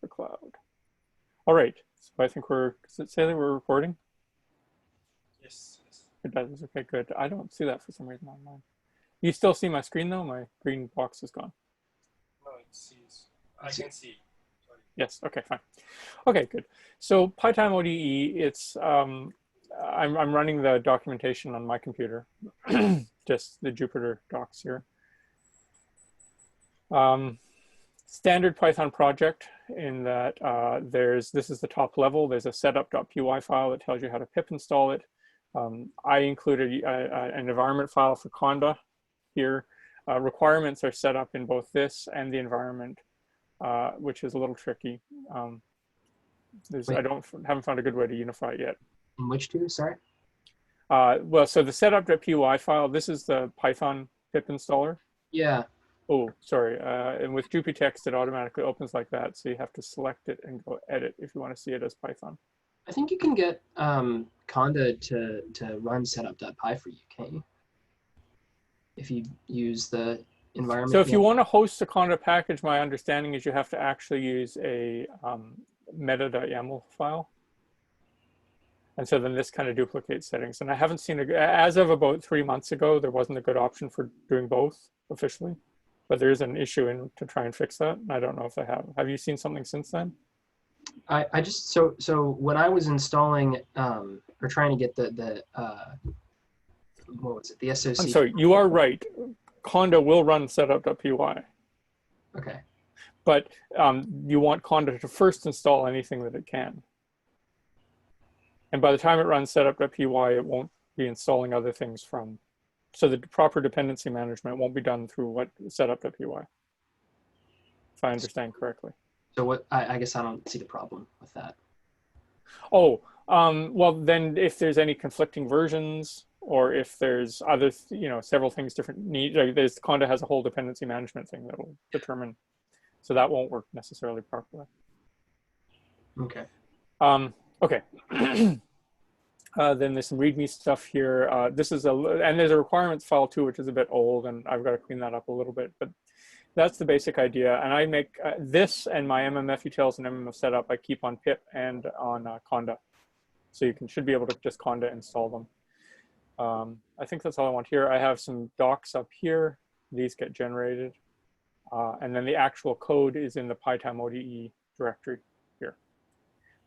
the cloud. All right, so I think does it say that we're recording? Yes. Yes. It does, okay, good. I don't see that for some reason on mine. You still see my screen though? My green box is gone. No, it sees. I can see. Sorry. Yes, okay, fine. Okay, good. So PyTimeODE, it's, I'm running the documentation on my computer, just the Jupyter docs here. Standard Python project in that this is the top level. There's a setup.py file that tells you how to pip install it. I included an environment file for Conda here. Requirements are set up in both this and the environment, which is a little tricky. I haven't found a good way to unify it yet. In which two, sorry? Well, so the setup.py file, this is the Python pip installer. Yeah. Oh, sorry. And with JupyText, it automatically opens like that. So you have to select it and go edit if you want to see it as Python. I think you can get Conda to run setup.py for you, can't you? If you use the environment. So if you want to host a Conda package, my understanding is you have to actually use a meta.yaml file. And so then this kind of duplicates settings. And I haven't seen, as of about 3 months ago, there wasn't a good option for doing both officially. But there is an issue to try and fix that. I don't know if I have. Have you seen something since then? I just, so when I was installing or trying to get what was it, the SOC. I'm sorry, you are right. Conda will run setup.py. Okay. But you want Conda to first install anything that it can. And by the time it runs setup.py, it won't be installing other things from. So the proper dependency management won't be done through what setup.py, if I understand correctly. So what? I guess I don't see the problem with that. Oh, well then if there's any conflicting versions, or if there's other, several things different need, like Conda has a whole dependency management thing that will determine, so that won't work necessarily properly. Okay. Okay. Then there's some README stuff here. And there's a requirements file too, which is a bit old, and I've got to clean that up a little bit. But that's the basic idea. And I make this and my MMF utils and MMF setup, I keep on pip and on Conda. So you should be able to just Conda install them. I think that's all I want here. I have some docs up here. These get generated. And then the actual code is in the PyTimeODE directory here.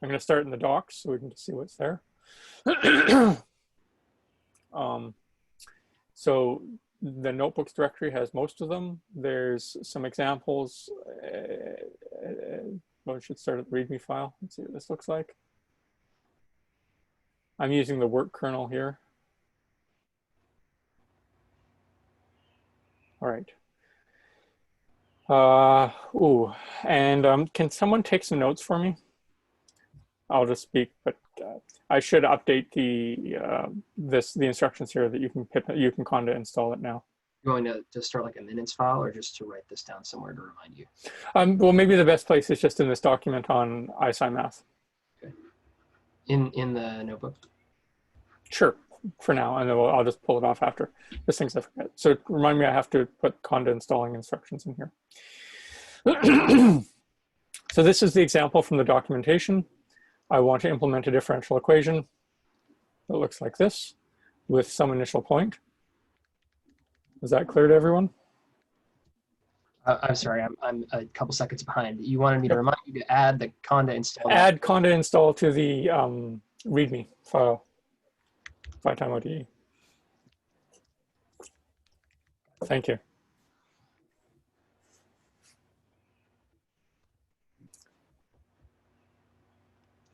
I'm going to start in the docs so we can see what's there. So the notebooks directory has most of them. There's some examples. Well, we should start at the README file. Let's see what this looks like. I'm using the work kernel here. All right. Can someone take some notes for me? I'll just speak, but I should update the instructions here that you can Conda install it now. You want to start like a minutes file, or just to write this down somewhere to remind you? Well, maybe the best place is just in this document on iSciMath. Okay. In the notebook. Sure, for now, and then I'll just pull it off after. There's things I forget. So remind me, I have to put Conda installing instructions in here. So this is the example from the documentation. I want to implement a differential equation that looks like this with some initial point. Is that clear to everyone? I'm sorry, I'm a couple seconds behind. You wanted me to remind you to add the Conda install. Add Conda install to the README file, PyTimeODE. Thank you.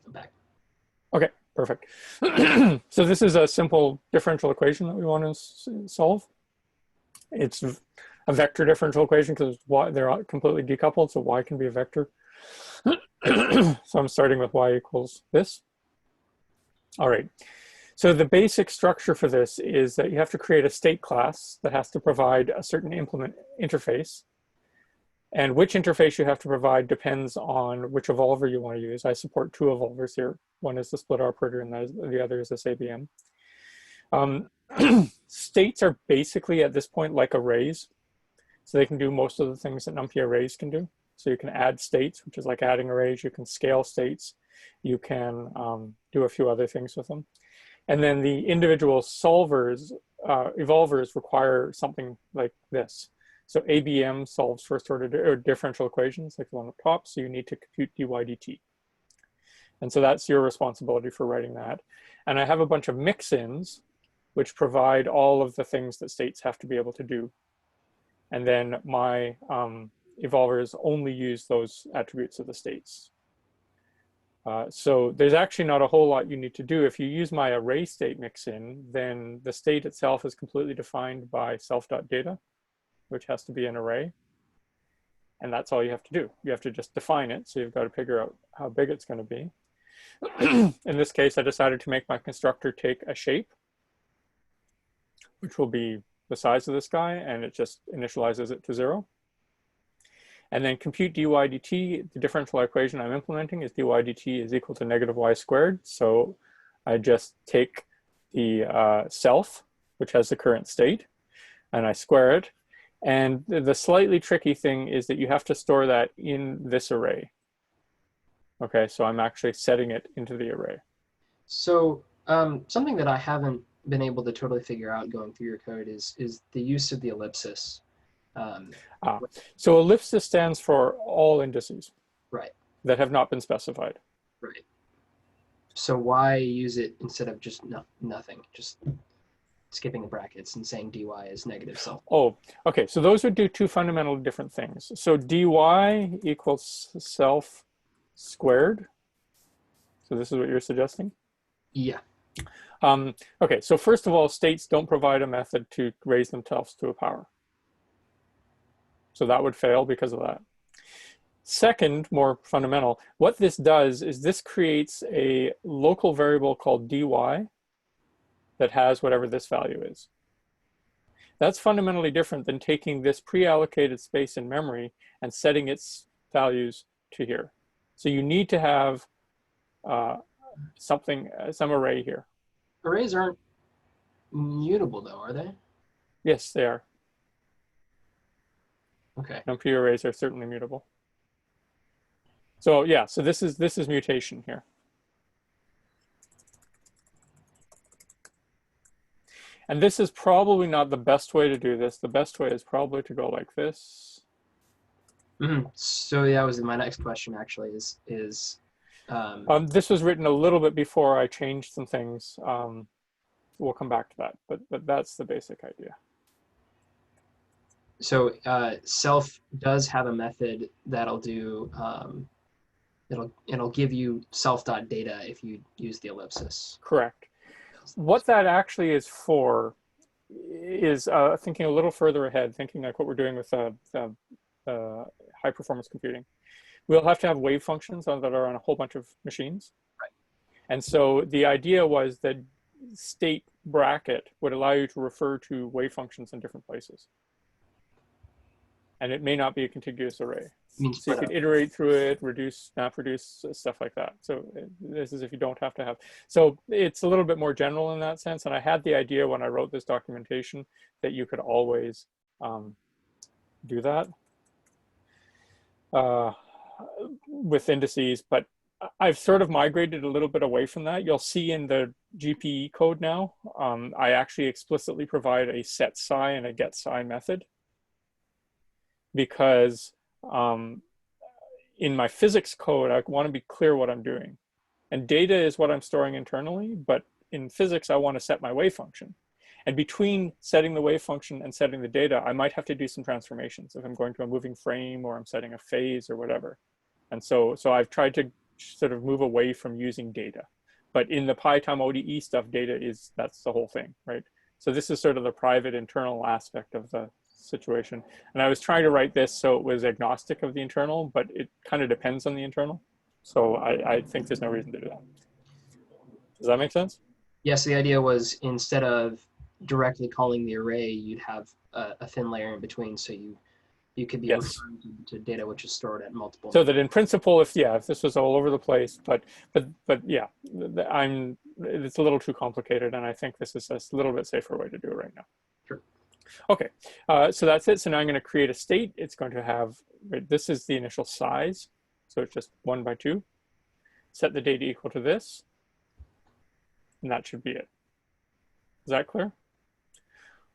Back. Okay, perfect. So this is a simple differential equation that we want to solve. It's a vector differential equation because they're completely decoupled, so y can be a vector. So I'm starting with y equals this. All right. So the basic structure for this is that you have to create a state class that has to provide a certain implement interface. And which interface you have to provide depends on which evolver you want to use. I support two evolvers here. One is the split operator and the other is this ABM. States are basically at this point like arrays. So they can do most of the things that NumPy arrays can do. So you can add states, which is like adding arrays. You can scale states. You can do a few other things with them. And then the individual solvers, evolvers require something like this. So ABM solves first order differential equations like the one up top. So you need to compute dy dt. And so that's your responsibility for writing that. And I have a bunch of mix-ins which provide all of the things that states have to be able to do. And then my evolvers only use those attributes of the states. So there's actually not a whole lot you need to do. If you use my array state mix-in, then the state itself is completely defined by self.data, which has to be an array. And that's all you have to do. You have to just define it. So you've got to figure out how big it's going to be. In this case, I decided to make my constructor take a shape, which will be the size of this guy, and it just initializes it to 0. And then compute dy dt, the differential equation I'm implementing is dy dt is equal to negative y squared. So I just take the self, which has the current state, and I square it. And the slightly tricky thing is that you have to store that in this array. Okay, so I'm actually setting it into the array. So something that I haven't been able to totally figure out going through your code is the use of the ellipsis. So ellipsis stands for all indices, right, that have not been specified. Right. So why use it instead of just nothing, just skipping the brackets and saying dy is negative self? Oh, okay. So those would do two fundamentally different things. So dy equals self squared. So this is what you're suggesting? Yeah. Okay, so first of all, states don't provide a method to raise themselves to a power. So that would fail because of that. Second, more fundamental, what this does is this creates a local variable called dy that has whatever this value is. That's fundamentally different than taking this pre-allocated space in memory and setting its values to here. So you need to have some array here. Arrays aren't mutable though, are they? Yes, they are. Okay. NumPy arrays are certainly mutable. So yeah, so this is mutation here. And this is probably not the best way to do this. The best way is probably to go like this. Mm-hmm. So that was my next question actually is this was written a little bit before I changed some things. We'll come back to that, but that's the basic idea. So self does have a method that'll do, it'll give you self.data if you use the ellipsis. Correct. What that actually is for is thinking a little further ahead, thinking like what we're doing with high performance computing. We'll have to have wave functions that are on a whole bunch of machines. Right. And so the idea was that state bracket would allow you to refer to wave functions in different places. And it may not be a contiguous array. So you could iterate through it, reduce, map reduce, stuff like that. So this is if you don't have to have. So it's a little bit more general in that sense. And I had the idea when I wrote this documentation that you could always do that with indices. But I've sort of migrated a little bit away from that. You'll see in the GPE code now, I actually explicitly provide a set psi and a get psi method. Because in my physics code, I want to be clear what I'm doing. And data is what I'm storing internally, but in physics, I want to set my wave function. And between setting the wave function and setting the data, I might have to do some transformations if I'm going to a moving frame or I'm setting a phase or whatever. And so I've tried to sort of move away from using data. But in the PyTimeODE stuff, data that's the whole thing, right? So this is sort of the private internal aspect of the situation. And I was trying to write this so it was agnostic of the internal, but it kind of depends on the internal. So I think there's no reason to do that. Does that make sense? Yes, the idea was instead of directly calling the array, you'd have a thin layer in between, so you could be referring to data which is stored at multiple. So that in principle, if this was all over the place, but yeah, it's a little too complicated, and I think this is a little bit safer way to do it right now. Sure. Okay, so that's it. So now I'm going to create a state. It's going to have, right, this is the initial size. So it's just 1 by 2. Set the data equal to this. And that should be it. Is that clear?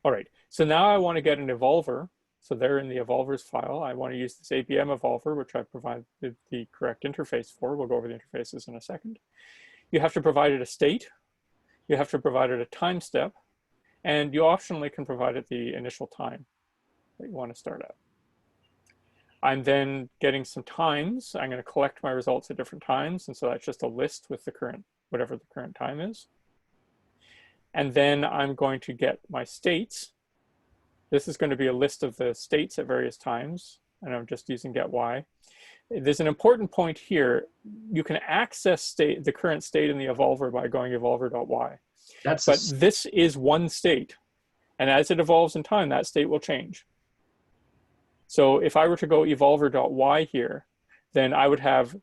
All right, so now I want to get an evolver. So there in the evolvers file, I want to use this ABM evolver, which I provided the correct interface for. We'll go over the interfaces in a second. You have to provide it a state. You have to provide it a time step. And you optionally can provide it the initial time that you want to start at. I'm then getting some times. I'm going to collect my results at different times. And so that's just a list with the current, whatever the current time is. And then I'm going to get my states. This is going to be a list of the states at various times. And I'm just using getY. There's an important point here. You can access the current state in the evolver by going evolver.y. But this is one state. And as it evolves in time, that state will change. So if I were to go evolver.y here, then I would have,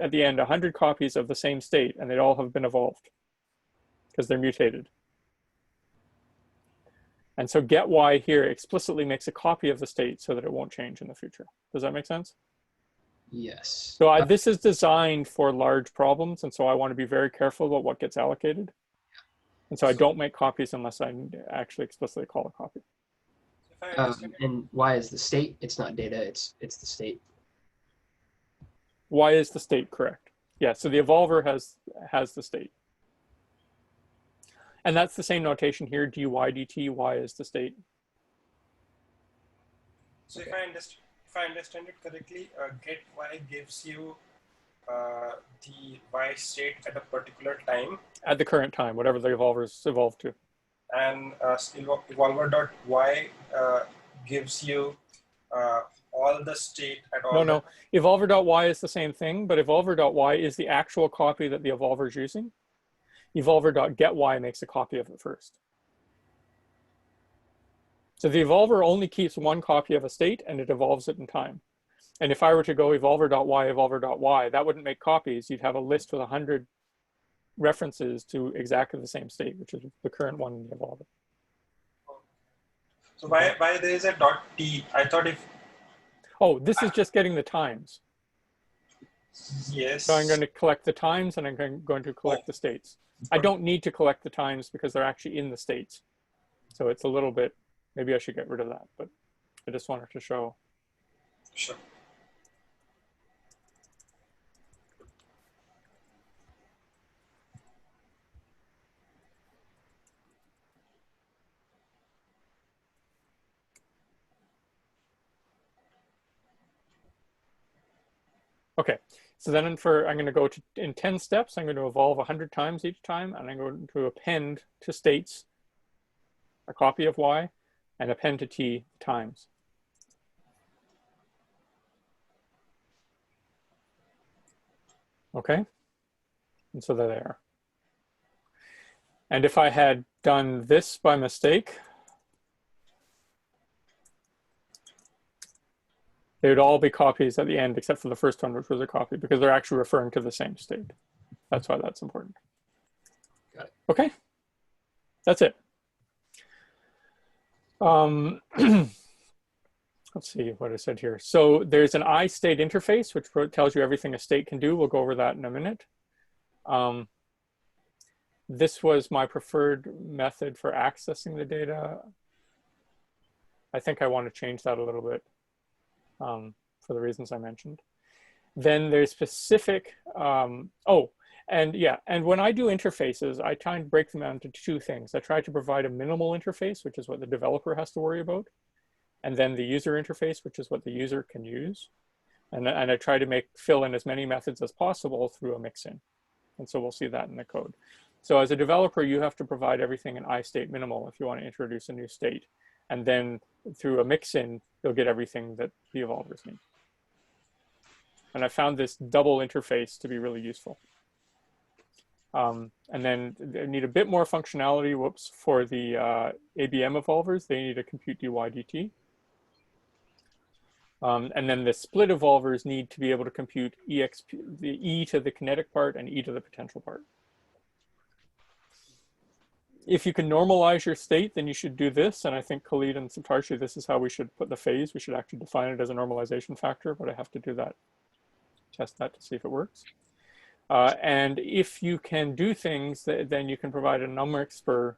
at the end, 100 copies of the same state, and they'd all have been evolved because they're mutated. And so getY here explicitly makes a copy of the state so that it won't change in the future. Does that make sense? Yes. So this is designed for large problems, and so I want to be very careful about what gets allocated. And so I don't make copies unless I actually explicitly call a copy. And Y is the state. It's not data. It's the state. Y is the state, correct? Yeah. So the evolver has the state, and that's the same notation here. dy dt. Y is the state. So if I understand it correctly, get Y gives you the Y state at a particular time. At the current time, whatever the evolvers evolve to. And evolver.y gives you all the state at all. No. Evolver.y is the same thing, but evolver.y is the actual copy that the evolver is using. Evolver.getY makes a copy of it first. So the evolver only keeps one copy of a state and it evolves it in time. And if I were to go evolver.y, evolver.y, that wouldn't make copies. You'd have a list with 100 references to exactly the same state, which is the current one in the evolver. So why there is a .t? I thought if... Oh, this is just getting the times. Yes. So I'm going to collect the times and I'm going to collect the states. I don't need to collect the times because they're actually in the states. So it's a little bit, maybe I should get rid of that, but I just wanted to show. Sure. Okay, so then I'm going to go in 10 steps. I'm going to evolve 100 times each time, and I'm going to append to states a copy of Y and append to T times. Okay, and so there they are. And if I had done this by mistake, they would all be copies at the end, except for the first one, which was a copy, because they're actually referring to the same state. That's why that's important. Got it. Okay, that's it. Let's see what I said here. So there's an iState interface, which tells you everything a state can do. We'll go over that in a minute. This was my preferred method for accessing the data. I think I want to change that a little bit. For the reasons I mentioned. Then there's specific, and when I do interfaces, I try and break them down into two things. I try to provide a minimal interface, which is what the developer has to worry about, and then the user interface, which is what the user can use. And I try to fill in as many methods as possible through a mix-in. And so we'll see that in the code. So as a developer, you have to provide everything in iState minimal if you want to introduce a new state. And then through a mix-in, you'll get everything that the evolvers need. And I found this double interface to be really useful. And then they need a bit more functionality, for the ABM evolvers. They need a compute dy dt. And then the split evolvers need to be able to compute the e to the kinetic part and e to the potential part. If you can normalize your state, then you should do this. And I think Khalid and Subtarshi, this is how we should put the phase. We should actually define it as a normalization factor, but I have to do that, test that to see if it works. And if you can do things, then you can provide a numExpr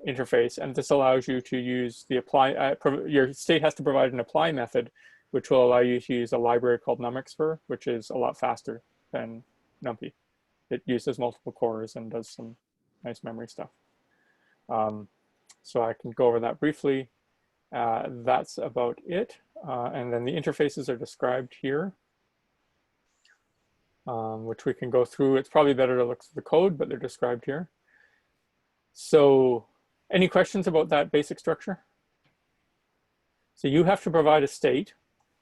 interface, and this allows you to use the apply, your state has to provide an apply method, which will allow you to use a library called numExpr, which is a lot faster than NumPy. It uses multiple cores and does some nice memory stuff. So I can go over that briefly. That's about it. And then the interfaces are described here, which we can go through. It's probably better to look through the code, but they're described here. So any questions about that basic structure? So you have to provide a state.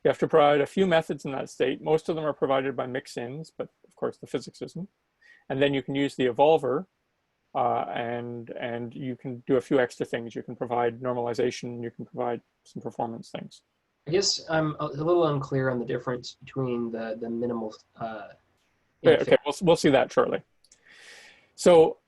You have to provide a few methods in that state. Most of them are provided by mixins, but of course the physics isn't. And then you can use the evolver, and you can do a few extra things. You can provide normalization. You can provide some performance things. I guess I'm a little unclear on the difference between the minimal. Okay, we'll see that shortly. So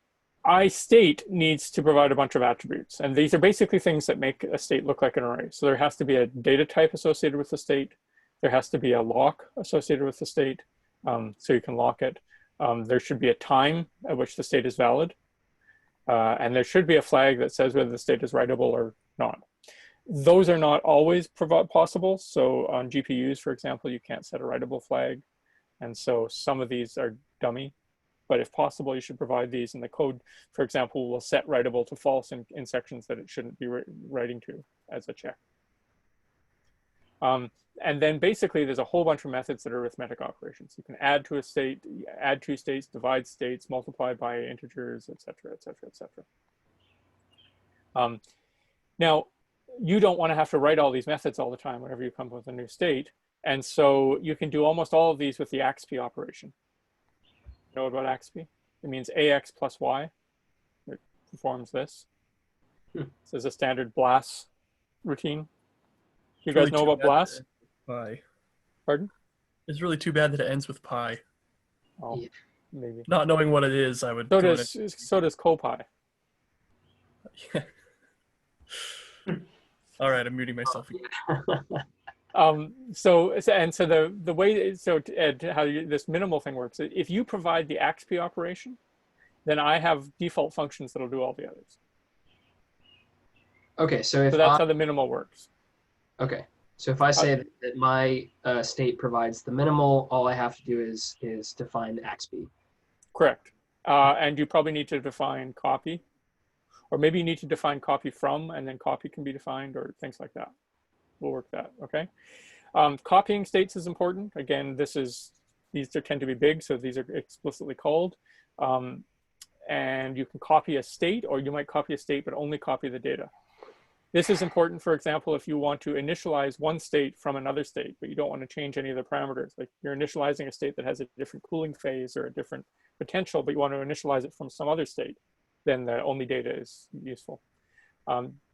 iState needs to provide a bunch of attributes, and these are basically things that make a state look like an array. So there has to be a data type associated with the state. There has to be a lock associated with the state, so you can lock it. There should be a time at which the state is valid, and there should be a flag that says whether the state is writable or not. Those are not always possible. So on GPUs, for example, you can't set a writable flag, and so some of these are dummy. But if possible, you should provide these, and the code, for example, will set writable to false in sections that it shouldn't be writing to as a check. And then basically, there's a whole bunch of methods that are arithmetic operations. You can add to a state, add two states, divide states, multiply by integers, et cetera, et cetera, et cetera. Now, you don't want to have to write all these methods all the time whenever you come up with a new state. And so you can do almost all of these with the AXP operation. Know about AXP? It means AX plus Y. It performs this. This is a standard BLAS routine. You guys know about BLAS? Pi. Pardon? It's really too bad that it ends with pi. Oh, Yeah. maybe. Not knowing what it is, I would. So does CoPy. Yeah. All right, I'm muting myself. So the way, so Ed, how this minimal thing works, if you provide the AXP operation, then I have default functions that'll do all the others. Okay, so if that's how the minimal works. Okay, so if I say that my state provides the minimal, all I have to do is define the AXP. Correct. And you probably need to define copy, or maybe you need to define copy from, and then copy can be defined, or things like that. We'll work that, okay? Copying states is important. Again, these tend to be big, so these are explicitly called. And you can copy a state, or you might copy a state, but only copy the data. This is important, for example, if you want to initialize one state from another state, but you don't want to change any of the parameters. Like you're initializing a state that has a different cooling phase or a different potential, but you want to initialize it from some other state, then the only data is useful.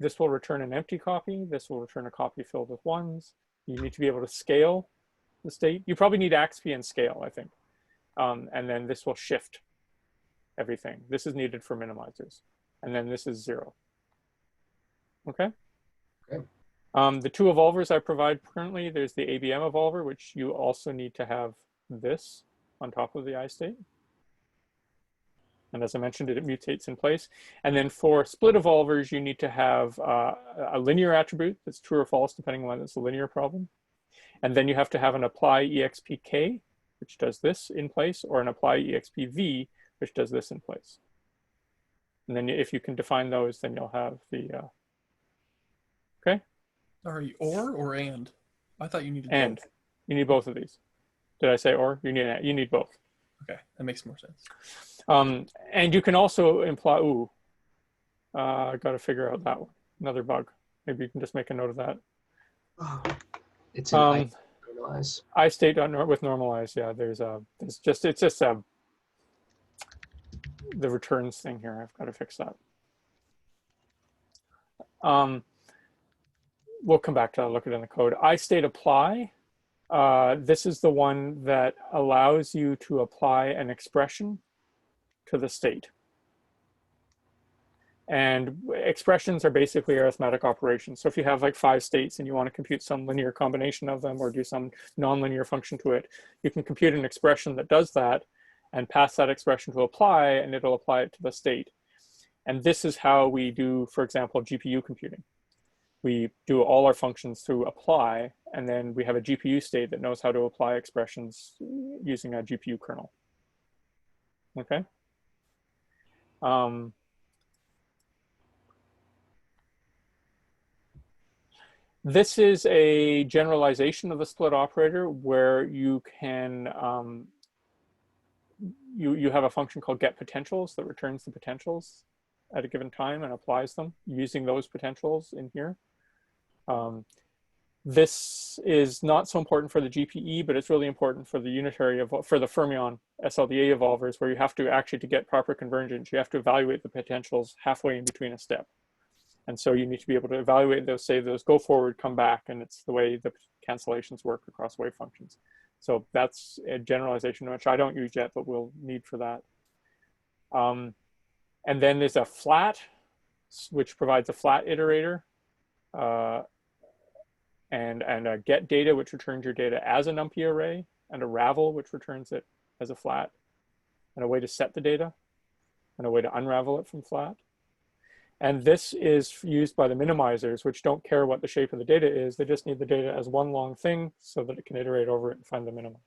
This will return an empty copy. This will return a copy filled with ones. You need to be able to scale the state. You probably need AXP and scale, I think. And then this will shift everything. This is needed for minimizers. And then this is 0. Okay? Okay. The two evolvers I provide currently, there's the ABM evolver, which you also need to have this on top of the iState. And as I mentioned, it mutates in place. And then for split evolvers, you need to have a linear attribute that's true or false, depending on whether it's a linear problem. And then you have to have an apply expk, which does this in place, or an apply expv, which does this in place. And then if you can define those, then you'll have the, okay? Sorry, or and? I thought you needed And both. you need both of these. Did I say or? You need both. Okay, that makes more sense. And you can also imply, I got to figure out that one. Another bug. Maybe you can just make a note of that. It's an normalize. iState with normalize. Yeah, it's just the returns thing here. I've got to fix that. We'll come back to that, look at it in the code. iState apply. This is the one that allows you to apply an expression to the state. And expressions are basically arithmetic operations. So if you have like 5 states and you want to compute some linear combination of them or do some nonlinear function to it, you can compute an expression that does that and pass that expression to apply, and it'll apply it to the state. And this is how we do, for example, GPU computing. We do all our functions through apply, and then we have a GPU state that knows how to apply expressions using a GPU kernel. Okay. This is a generalization of the split operator where you can, you have a function called getPotentials that returns the potentials at a given time and applies them using those potentials in here. This is not so important for the GPE, but it's really important for the unitary, for the fermion SLDA evolvers, where you have to actually, to get proper convergence, you have to evaluate the potentials halfway in between a step. And so you need to be able to evaluate those, say those go forward, come back, and it's the way the cancellations work across wave functions. So that's a generalization which I don't use yet, but we'll need for that. And then there's a flat, which provides a flat iterator, and a get data, which returns your data as a numpy array, and a ravel, which returns it as a flat, and a way to set the data, and a way to unravel it from flat. And this is used by the minimizers, which don't care what the shape of the data is. They just need the data as one long thing so that it can iterate over it and find the minimum.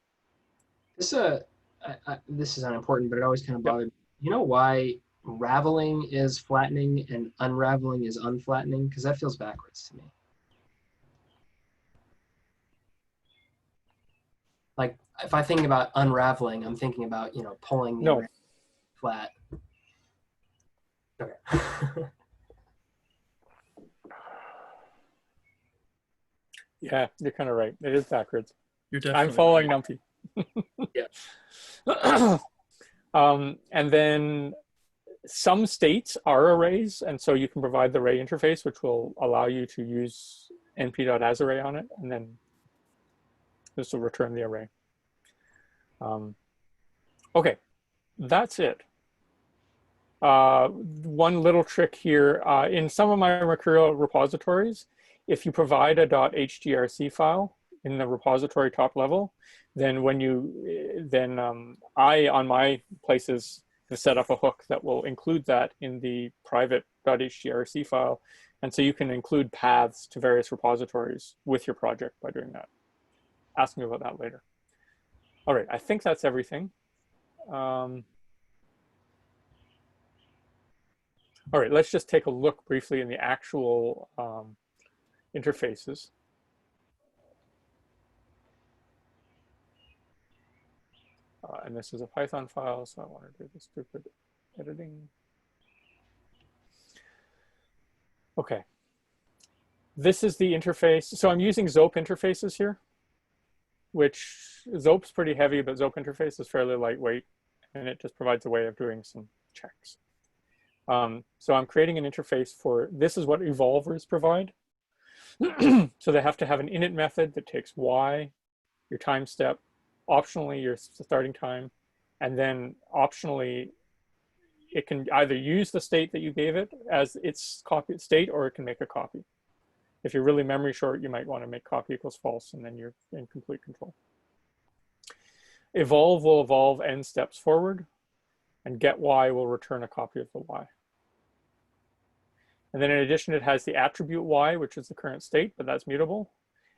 This is unimportant, but it always kind of bothered me. You know why raveling is flattening and unraveling is unflattening? Because that feels backwards to me. Like if I think about unraveling, I'm thinking about, you know, pulling the array flat. Okay. Yeah, you're kind of right. It is backwards. You're definitely I'm following right. numpy. Yeah. And then some states are arrays, and so you can provide the array interface, which will allow you to use np.asArray on it, and then this will return the array. Okay, that's it. One little trick here, in some of my Mercurial repositories, if you provide a .hrc file in the repository top level, then when you, I, on my places, have set up a hook that will include that in the private .hrc file. And so you can include paths to various repositories with your project by doing that. Ask me about that later. All right, I think that's everything. All right, let's just take a look briefly in the actual interfaces. And this is a Python file, so I want to do the stupid editing. Okay. This is the interface. So I'm using Zope interfaces here, which Zope's pretty heavy, but Zope interface is fairly lightweight, and it just provides a way of doing some checks. So I'm creating an interface for, this is what evolvers provide. So they have to have an init method that takes y, your time step, optionally your starting time, and then optionally it can either use the state that you gave it as its copy state, or it can make a copy. If you're really memory short, you might want to make copy equals false, and then you're in complete control. Evolve will evolve n steps forward, and get y will return a copy of the y. And then in addition, it has the attribute y, which is the current state, but that's mutable.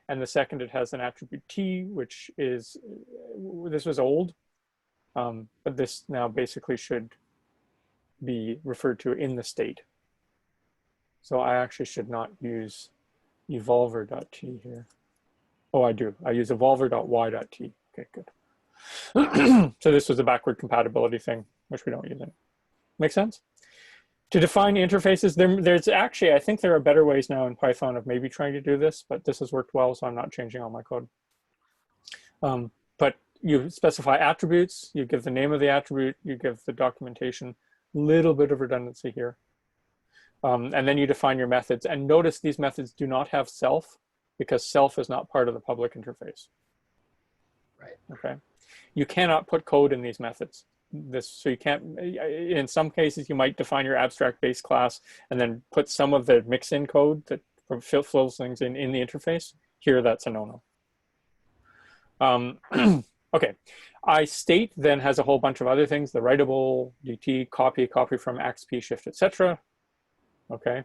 And the second, it has an attribute t, which is, this was old, but this now basically should be referred to in the state. So I actually should not use evolver.t here. Oh, I do. I use evolver.y.t. Okay, good. So this was a backward compatibility thing, which we don't use anymore. Make sense? To define interfaces, there's actually, I think there are better ways now in Python of maybe trying to do this, but this has worked well, so I'm not changing all my code. But you specify attributes, you give the name of the attribute, you give the documentation, little bit of redundancy here. And then you define your methods. And notice these methods do not have self, because self is not part of the public interface. Right. Okay. You cannot put code in these methods. this, so you can't, in some cases you might define your abstract base class and then put some of the mix-in code that fills things in the interface. Here, that's a no-no. Okay, iState then has a whole bunch of other things, the writable, DT, copy from AXP, shift, etc. Okay,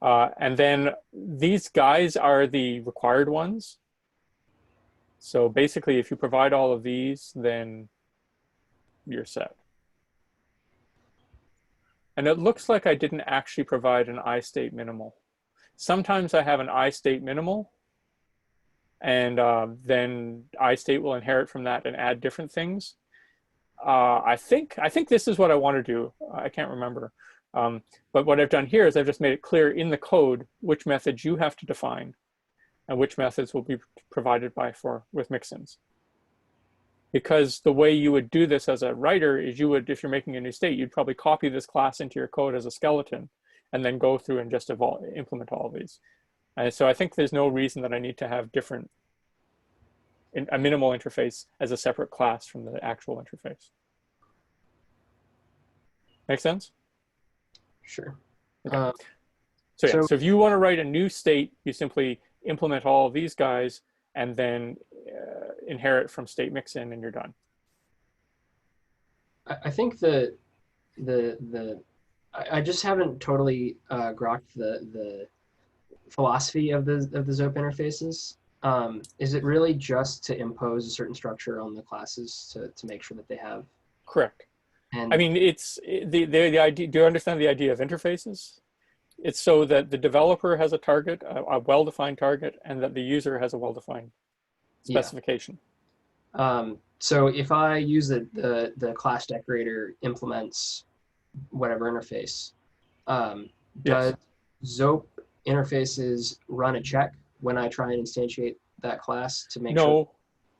and then these guys are the required ones. So basically, if you provide all of these, then you're set. And it looks like I didn't actually provide an iState minimal. Sometimes I have an iState minimal, and then iState will inherit from that and add different things. I think this is what I want to do. I can't remember. But what I've done here is I've just made it clear in the code which methods you have to define and which methods will be provided with mixins. Because the way you would do this as a writer is you would, if you're making a new state, you'd probably copy this class into your code as a skeleton and then go through and just implement all of these. And so I think there's no reason that I need to have a minimal interface as a separate class from the actual interface. Make sense? Sure. Okay. So if you want to write a new state, you simply implement all of these guys and then inherit from state mixin, and you're done. I think I just haven't totally grokked the philosophy of the ZOP interfaces. Is it really just to impose a certain structure on the classes to make sure that they have? Correct. And I mean, it's the idea. Do you understand the idea of interfaces? It's so that the developer has a target, a well-defined target, and that the user has a well-defined specification. Yeah. So if I use the class decorator implements whatever interface, does ZOP interfaces run a check when I try and instantiate that class to make sure? No,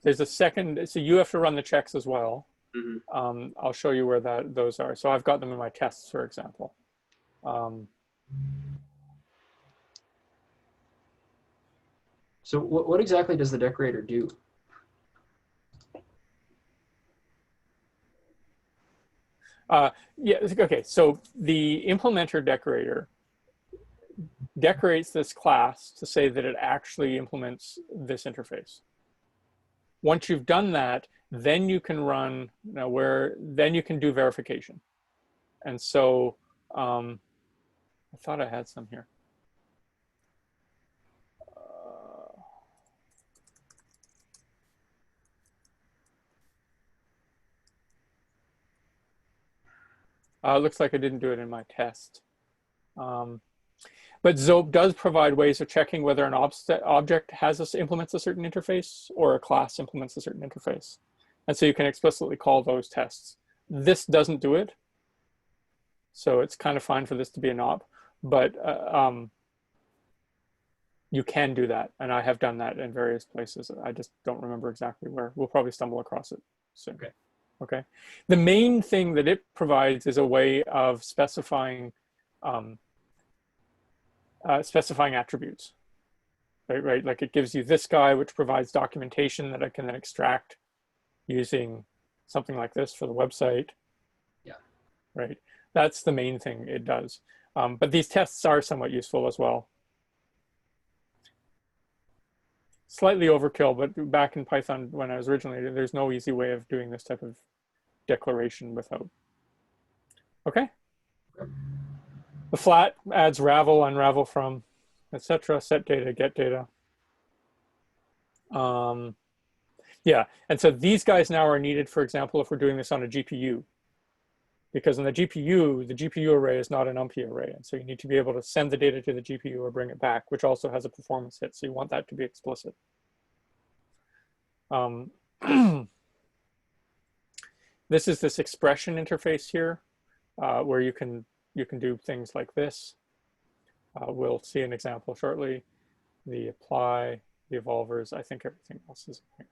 there's a second. So you have to run the checks as well. Mm-hmm. I'll show you where those are. So I've got them in my tests, for example. So what exactly does the decorator do? Yeah, okay, so the implementer decorator decorates this class to say that it actually implements this interface. Once you've done that, then you can run, then you can do verification. And so I thought I had some here. Looks like I didn't do it in my test. But ZOP does provide ways of checking whether an object implements a certain interface or a class implements a certain interface. And so you can explicitly call those tests. This doesn't do it. So it's kind of fine for this to be an op, but you can do that. And I have done that in various places. I just don't remember exactly where. We'll probably stumble across it soon. Okay. Okay. The main thing that it provides is a way of specifying attributes, right? Like it gives you this guy, which provides documentation that I can then extract using something like this for the website. Yeah. Right. That's the main thing it does. But these tests are somewhat useful as well. Slightly overkill, but back in Python when I was originally, there's no easy way of doing this type of declaration without. Okay. The flat adds ravel, unravel from, etc. Set data, get data. Yeah, and so these guys now are needed, for example, if we're doing this on a GPU. Because in the GPU array is not an UMPI array. And so you need to be able to send the data to the GPU or bring it back, which also has a performance hit. So you want that to be explicit. This is this expression interface here, where you can do things like this. We'll see an example shortly. The apply, the evolvers, I think everything else is in here.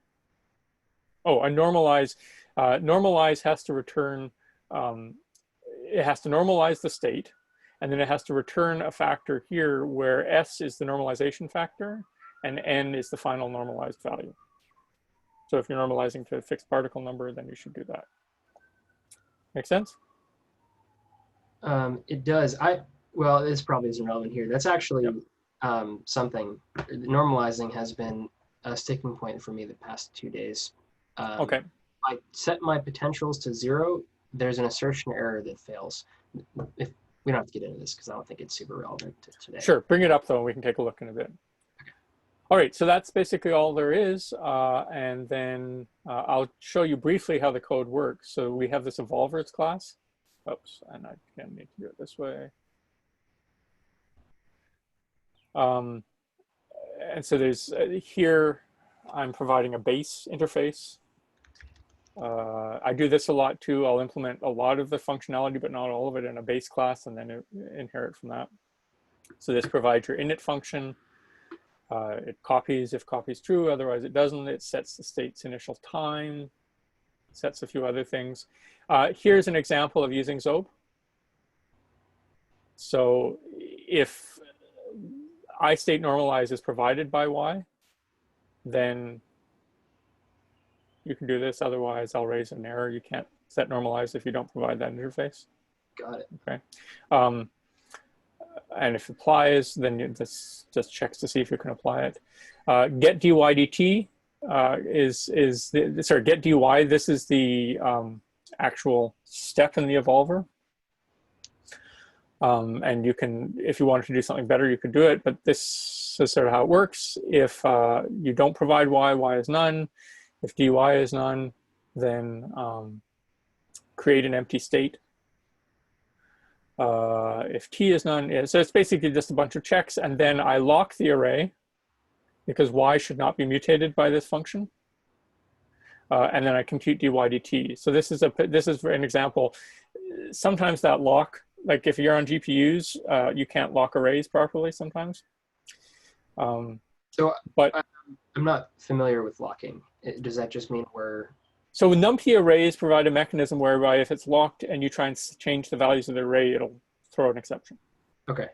Oh, a normalize. Normalize has to return, it has to normalize the state, and then it has to return a factor here where S is the normalization factor and N is the final normalized value. So if you're normalizing to a fixed particle number, then you should do that. Make sense? It does. Well, this probably isn't relevant here. That's actually something. Normalizing has been a sticking point for me the past 2 days. Okay. I set my potentials to 0. There's an assertion error that fails. If we don't have to get into this because I don't think it's super relevant to today. Sure. Bring it up though. We can take a look in a bit. All right. So that's basically all there is. And then I'll show you briefly how the code works. So we have this evolvers class. Oops. And I again need to do it this way. And so there's here, I'm providing a base interface. I do this a lot too. I'll implement a lot of the functionality, but not all of it in a base class and then inherit from that. So this provides your init function. It copies if copy is true, otherwise it doesn't. It sets the state's initial time, sets a few other things. Here's an example of using Zope. So if iState normalize is provided by Y, then you can do this. Otherwise, I'll raise an error. You can't set normalize if you don't provide that interface. Got it. Okay. And if applies, then this just checks to see if you can apply it. Get dy dt get dy. This is the actual step in the evolver. And you can, if you wanted to do something better, you could do it. But this is sort of how it works. If you don't provide y, y is none. If dy is none, then create an empty state. If t is none, so it's basically just a bunch of checks, and then I lock the array because y should not be mutated by this function, and then I compute dy dt. So this is an example. Sometimes that lock, like if you're on GPUs, you can't lock arrays properly sometimes. But I'm not familiar with locking. Does that just mean we're... So NumPy arrays provide a mechanism whereby if it's locked and you try and change the values of the array, it'll throw an exception. Okay.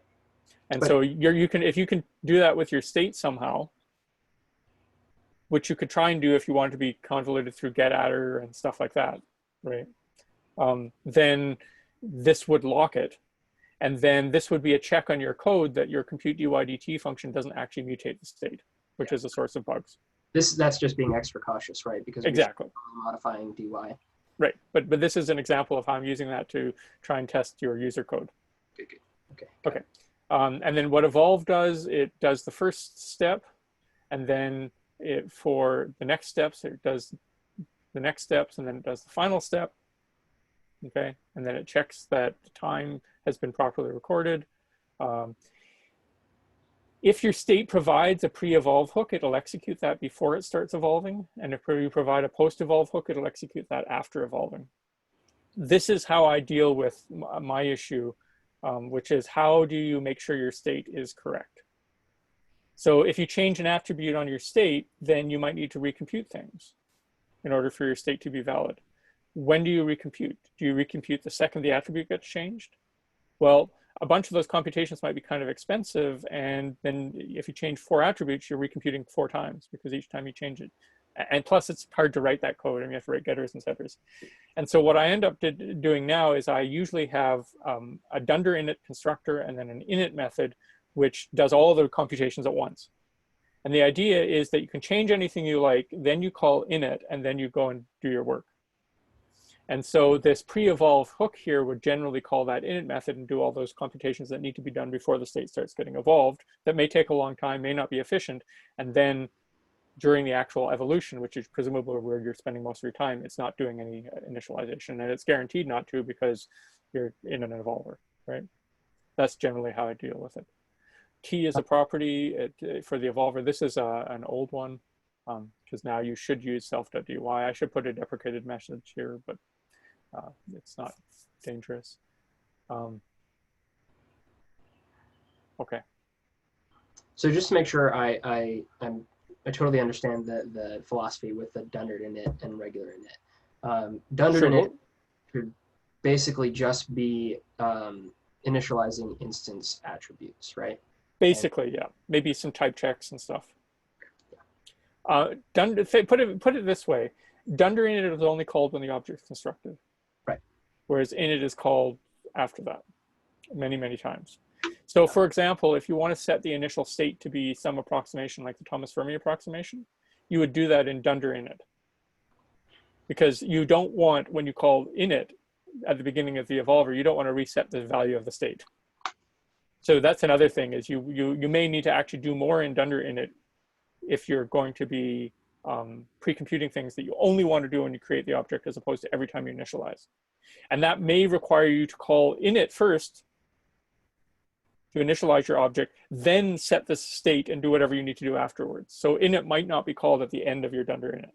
And so if you can do that with your state somehow, which you could try and do if you want to be convoluted through getAttr and stuff like that, right? Then this would lock it. And then this would be a check on your code that your compute dy dt function doesn't actually mutate the state, which is a source of bugs. That's just being extra cautious, right? Because exactly modifying dy. Right, but this is an example of how I'm using that to try and test your user code. Good. Okay. And then what evolve does, it does the first step, and then for the next steps, it does the next steps, and then it does the final step. Okay, and then it checks that the time has been properly recorded. If your state provides a pre-evolve hook, it'll execute that before it starts evolving. And if you provide a post-evolve hook, it'll execute that after evolving. This is how I deal with my issue, which is how do you make sure your state is correct? So if you change an attribute on your state, then you might need to recompute things in order for your state to be valid. When do you recompute? Do you recompute the second the attribute gets changed? Well, a bunch of those computations might be kind of expensive, and then if you change 4 attributes, you're recomputing 4 times because each time you change it. And plus, it's hard to write that code, and you have to write getters and setters. And so what I end up doing now is I usually have a dunder init constructor and then an init method, which does all the computations at once. And the idea is that you can change anything you like, then you call init, and then you go and do your work. And so this pre-evolve hook here would generally call that init method and do all those computations that need to be done before the state starts getting evolved. That may take a long time, may not be efficient. And then during the actual evolution, which is presumably where you're spending most of your time, it's not doing any initialization. And it's guaranteed not to because you're in an evolver, right? That's generally how I deal with it. T is a property for the evolver. This is an old one because now you should use self.dy. I should put a deprecated message here, but it's not dangerous. Okay. So just to make sure I totally understand the philosophy with the dunder init and regular init. Dunder init should basically just be initializing instance attributes, right? Basically, yeah. Maybe some type checks and stuff. Put it this way: dunder init is only called when the object is constructed. Right. whereas init is called after that many, many times. So for example, if you want to set the initial state to be some approximation like the Thomas Fermi approximation, you would do that in dunder init. Because you don't want, when you call init at the beginning of the evolver, you don't want to reset the value of the state. So that's another thing, is you may need to actually do more in dunder init if you're going to be pre-computing things that you only want to do when you create the object as opposed to every time you initialize. And that may require you to call init first to initialize your object, then set the state and do whatever you need to do afterwards. So init might not be called at the end of your dunder init.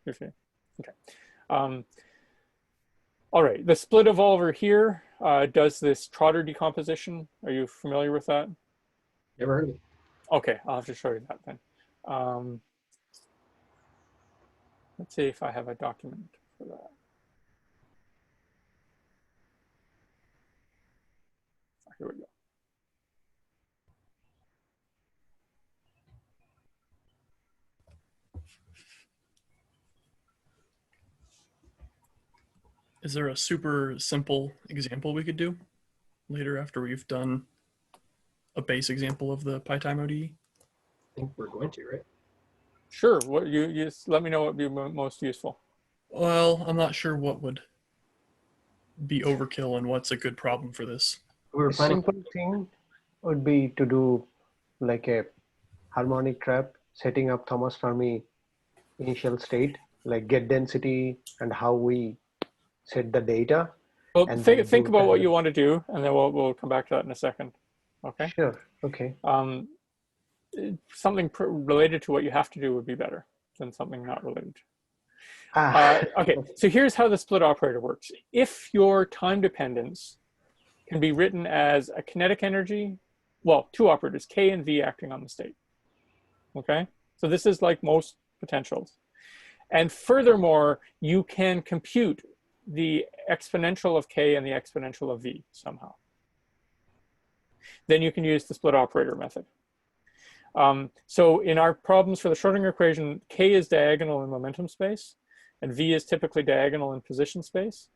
Okay. All right, the split evolver here does this Trotter decomposition. Are you familiar with that? Never heard of it. Okay, I'll have to show you that then. Let's see if I have a document for that. Here we go. Is there a super simple example we could do later after we've done a base example of the PyTimeODE? I think we're going to, right? Sure, what you just let me know what would be most useful. Well, I'm not sure what would be overkill and what's a good problem for this. We were A planning. simple thing would be to do like a harmonic trap, setting up Thomas Fermi initial state, like get density and how we set the data. Well, And think then do about what the- you want to do, and then we'll come back to that in a second. Okay. Sure. Okay. Something related to what you have to do would be better than something not related. Okay, so here's how the split operator works. If your time dependence can be written as a kinetic energy, well, two operators, K and V acting on the state. Okay, so this is like most potentials. And furthermore, you can compute the exponential of K and the exponential of V somehow. Then you can use the split operator method. So in our problems for the Schrodinger equation, K is diagonal in momentum space, and V is typically diagonal in position space.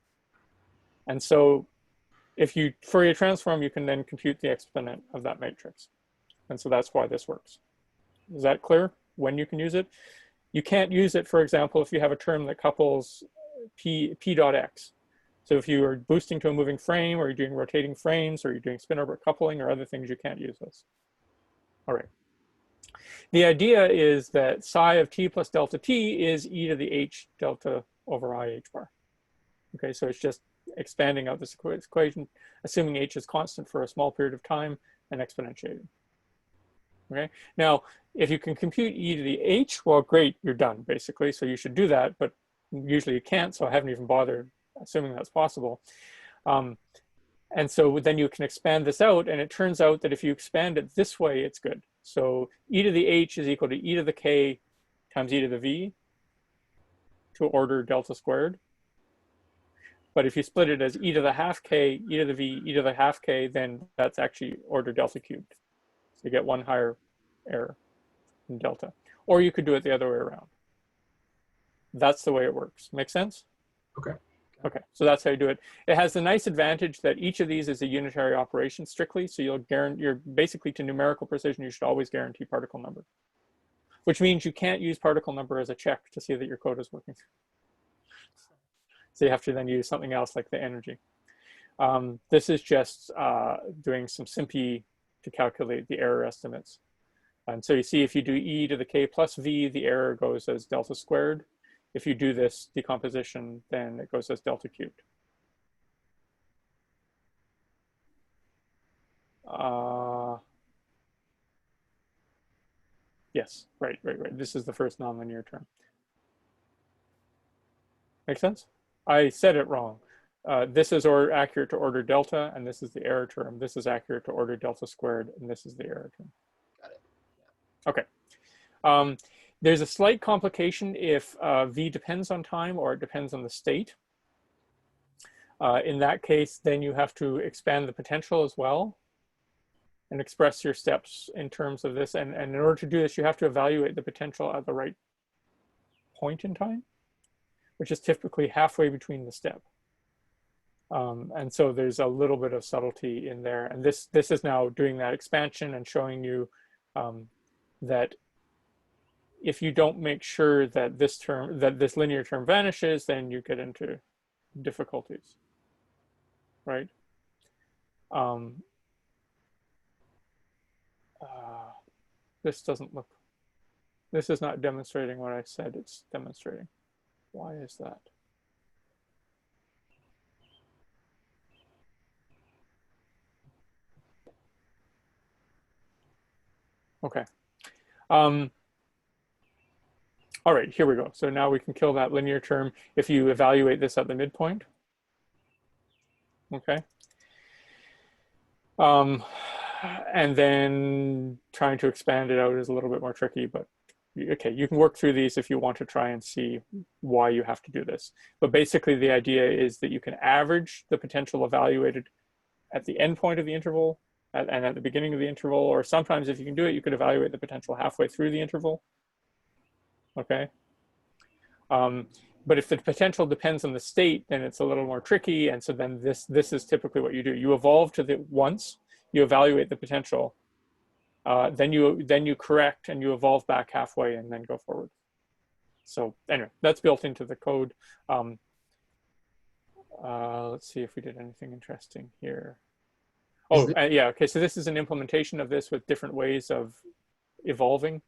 And so if you Fourier transform, you can then compute the exponent of that matrix. And so that's why this works. Is that clear when you can use it? You can't use it, for example, if you have a term that couples P dot X. So if you are boosting to a moving frame, or you're doing rotating frames, or you're doing spin orbit coupling or other things, you can't use this. All right. The idea is that psi of t plus delta t is e to the h delta over I h bar. Okay, so it's just expanding out this equation, assuming h is constant for a small period of time and exponentiating. Okay, now if you can compute e to the h, well, great, you're done basically. So you should do that, but usually you can't, so I haven't even bothered assuming that's possible. And so then you can expand this out, and it turns out that if you expand it this way, it's good. So e to the h is equal to e to the k times e to the v to order delta squared. But if you split it as e to the half k, e to the v, e to the half k, then that's actually order delta cubed. So you get one higher error in delta. Or you could do it the other way around. That's the way it works. Make sense? Okay. Okay, so that's how you do it. It has the nice advantage that each of these is a unitary operation strictly, so you're basically, to numerical precision, you should always guarantee particle number, which means you can't use particle number as a check to see that your code is working. So you have to then use something else like the energy. This is just doing some SIMPy to calculate the error estimates. And so you see if you do e to the k plus v, the error goes as delta squared. If you do this decomposition, then it goes as delta cubed. Yes, right. This is the first nonlinear term. Make sense? I said it wrong. This is accurate to order delta, and this is the error term. This is accurate to order delta squared, and this is the error term. Got it. Yeah. Okay. There's a slight complication if V depends on time or it depends on the state. In that case, then you have to expand the potential as well and express your steps in terms of this. And in order to do this, you have to evaluate the potential at the right point in time, which is typically halfway between the step. And so there's a little bit of subtlety in there. And this is now doing that expansion and showing you that if you don't make sure that this linear term vanishes, then you get into difficulties, right? This is not demonstrating what I said it's demonstrating. Why is that? Okay. All right, here we go. So now we can kill that linear term if you evaluate this at the midpoint. Okay. And then trying to expand it out is a little bit more tricky, but okay, you can work through these if you want to try and see why you have to do this. But basically the idea is that you can average the potential evaluated at the end point of the interval and at the beginning of the interval, or sometimes if you can do it, you could evaluate the potential halfway through the interval. Okay. But if the potential depends on the state, then it's a little more tricky. And so then this is typically what you do. You evolve to the once, you evaluate the potential, then you correct and you evolve back halfway and then go forward. So anyway, that's built into the code. Let's see if we did anything interesting here. Oh, yeah, okay, so this is an implementation of this with different ways of evolving,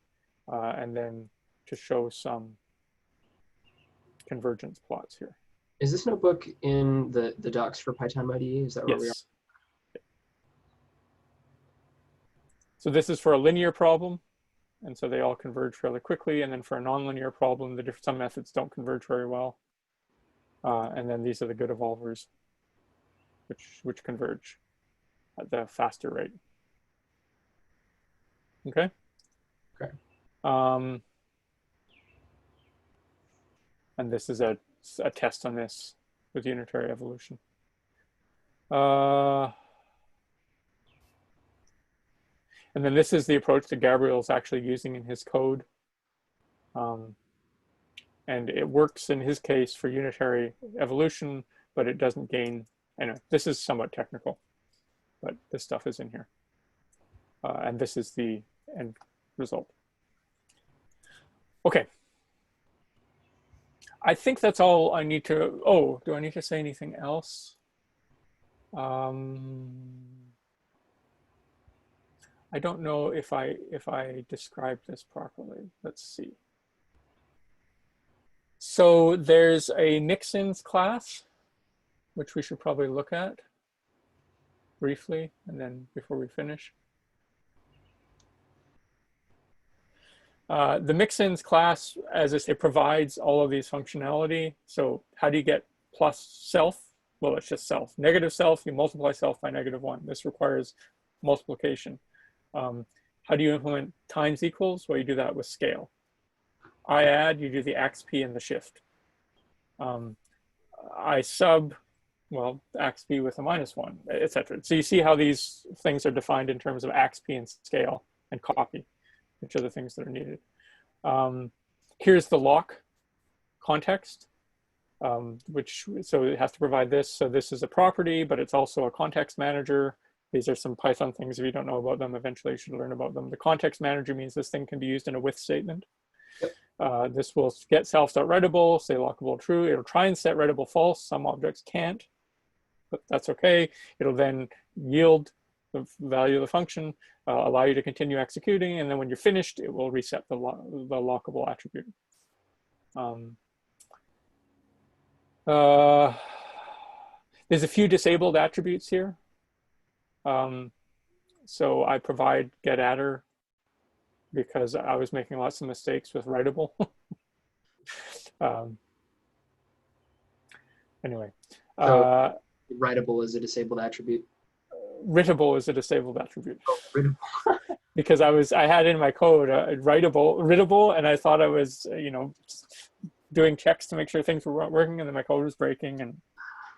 and then to show some convergence plots here. Is this notebook in the docs for PyTimeODE? Is that where we are? Yes. So this is for a linear problem, and so they all converge fairly quickly. And then for a nonlinear problem, some methods don't converge very well. And then these are the good evolvers, which converge at the faster rate. Okay. Okay. And this is a test on this with unitary evolution. And then this is the approach that Gabriel's actually using in his code. And it works in his case for unitary evolution, but it doesn't gain, anyway, this is somewhat technical, but this stuff is in here. And this is the end result. Okay. I think that's all I need to, oh, do I need to say anything else? I don't know if I described this properly. Let's see. So there's a Nixon's class, which we should probably look at briefly, and then before we finish. The mixins class, as I say, provides all of these functionality. So how do you get plus self? Well, it's just self. Negative self, you multiply self by -1. This requires multiplication. How do you implement times equals? Well, you do that with scale. I add, you do the AXP and the shift. I sub, well, AXP with a -1, etc. So you see how these things are defined in terms of AXP and scale and copy, which are the things that are needed. Here's the lock context, so it has to provide this. So this is a property, but it's also a context manager. These are some Python things. If you don't know about them, eventually you should learn about them. The context manager means this thing can be used in a with statement. Yep. This will get self.writable, say lockable true. It'll try and set writable false. Some objects can't, but that's okay. It'll then yield the value of the function, allow you to continue executing, and then when you're finished, it will reset the lockable attribute. There's a few disabled attributes here. So I provide getAttr because I was making lots of mistakes with writable. Anyway. So writable is a disabled attribute? Writable is a disabled attribute. Oh, writable. Because I had in my code writable, and I thought I was, doing checks to make sure things were working, and then my code was breaking, and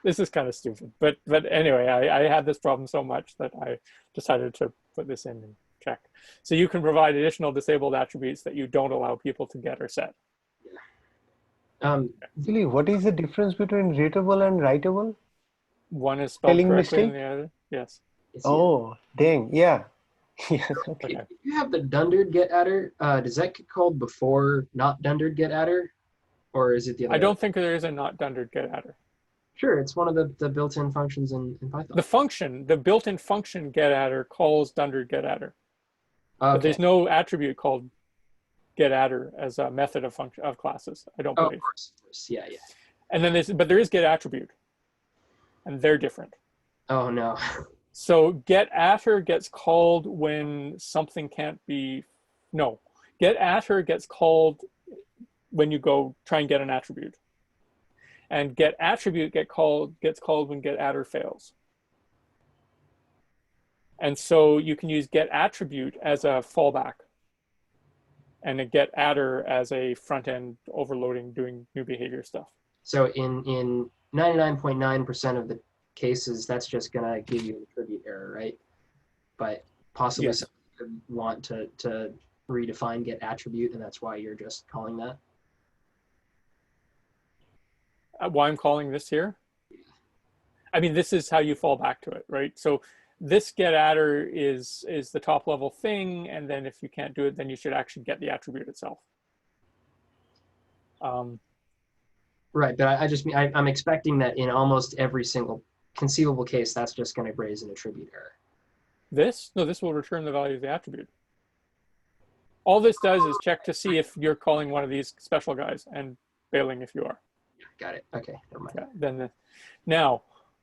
this is kind of stupid. But anyway, I had this problem so much that I decided to put this in and check. So you can provide additional disabled attributes that you don't allow people to get or set. Really, what is the difference between readable and writable? One is spelled Spelling correctly and mistake? the other, yes. It's Oh, dang, yeah. Yes, okay. Okay. If you have the dundered get adder, does that get called before not dundered get adder, or is it the other I way? don't think there is a not dundered get adder. Sure, it's one of the built-in functions in Python. The function, the built-in function get adder calls dundered get adder, but Okay. there's no attribute called get adder as a method of function of classes. I don't Oh, believe. of course. Yeah, yeah. And then but there is get attribute, and they're different. Oh no. So get attr gets called when something can't be, no, get attr gets called when you go try and get an attribute. And get attribute gets called when get attr fails. And so you can use get attribute as a fallback and a get attr as a front end overloading, doing new behavior stuff. So in 99.9% of the cases, that's just gonna give you an attribute error, right? But possibly Yes. some could want to redefine get attribute, and that's why you're just calling that. Why I'm calling this here? I mean, this is how you fall back to it, right? So this get attr is the top level thing, and then if you can't do it, then you should actually get the attribute itself. Right, but I just mean I'm expecting that in almost every single conceivable case, that's just going to raise an attribute error. No, this will return the value of the attribute. All this does is check to see if you're calling one of these special guys and failing if you are. Got it. Okay, never mind. Yeah, then now.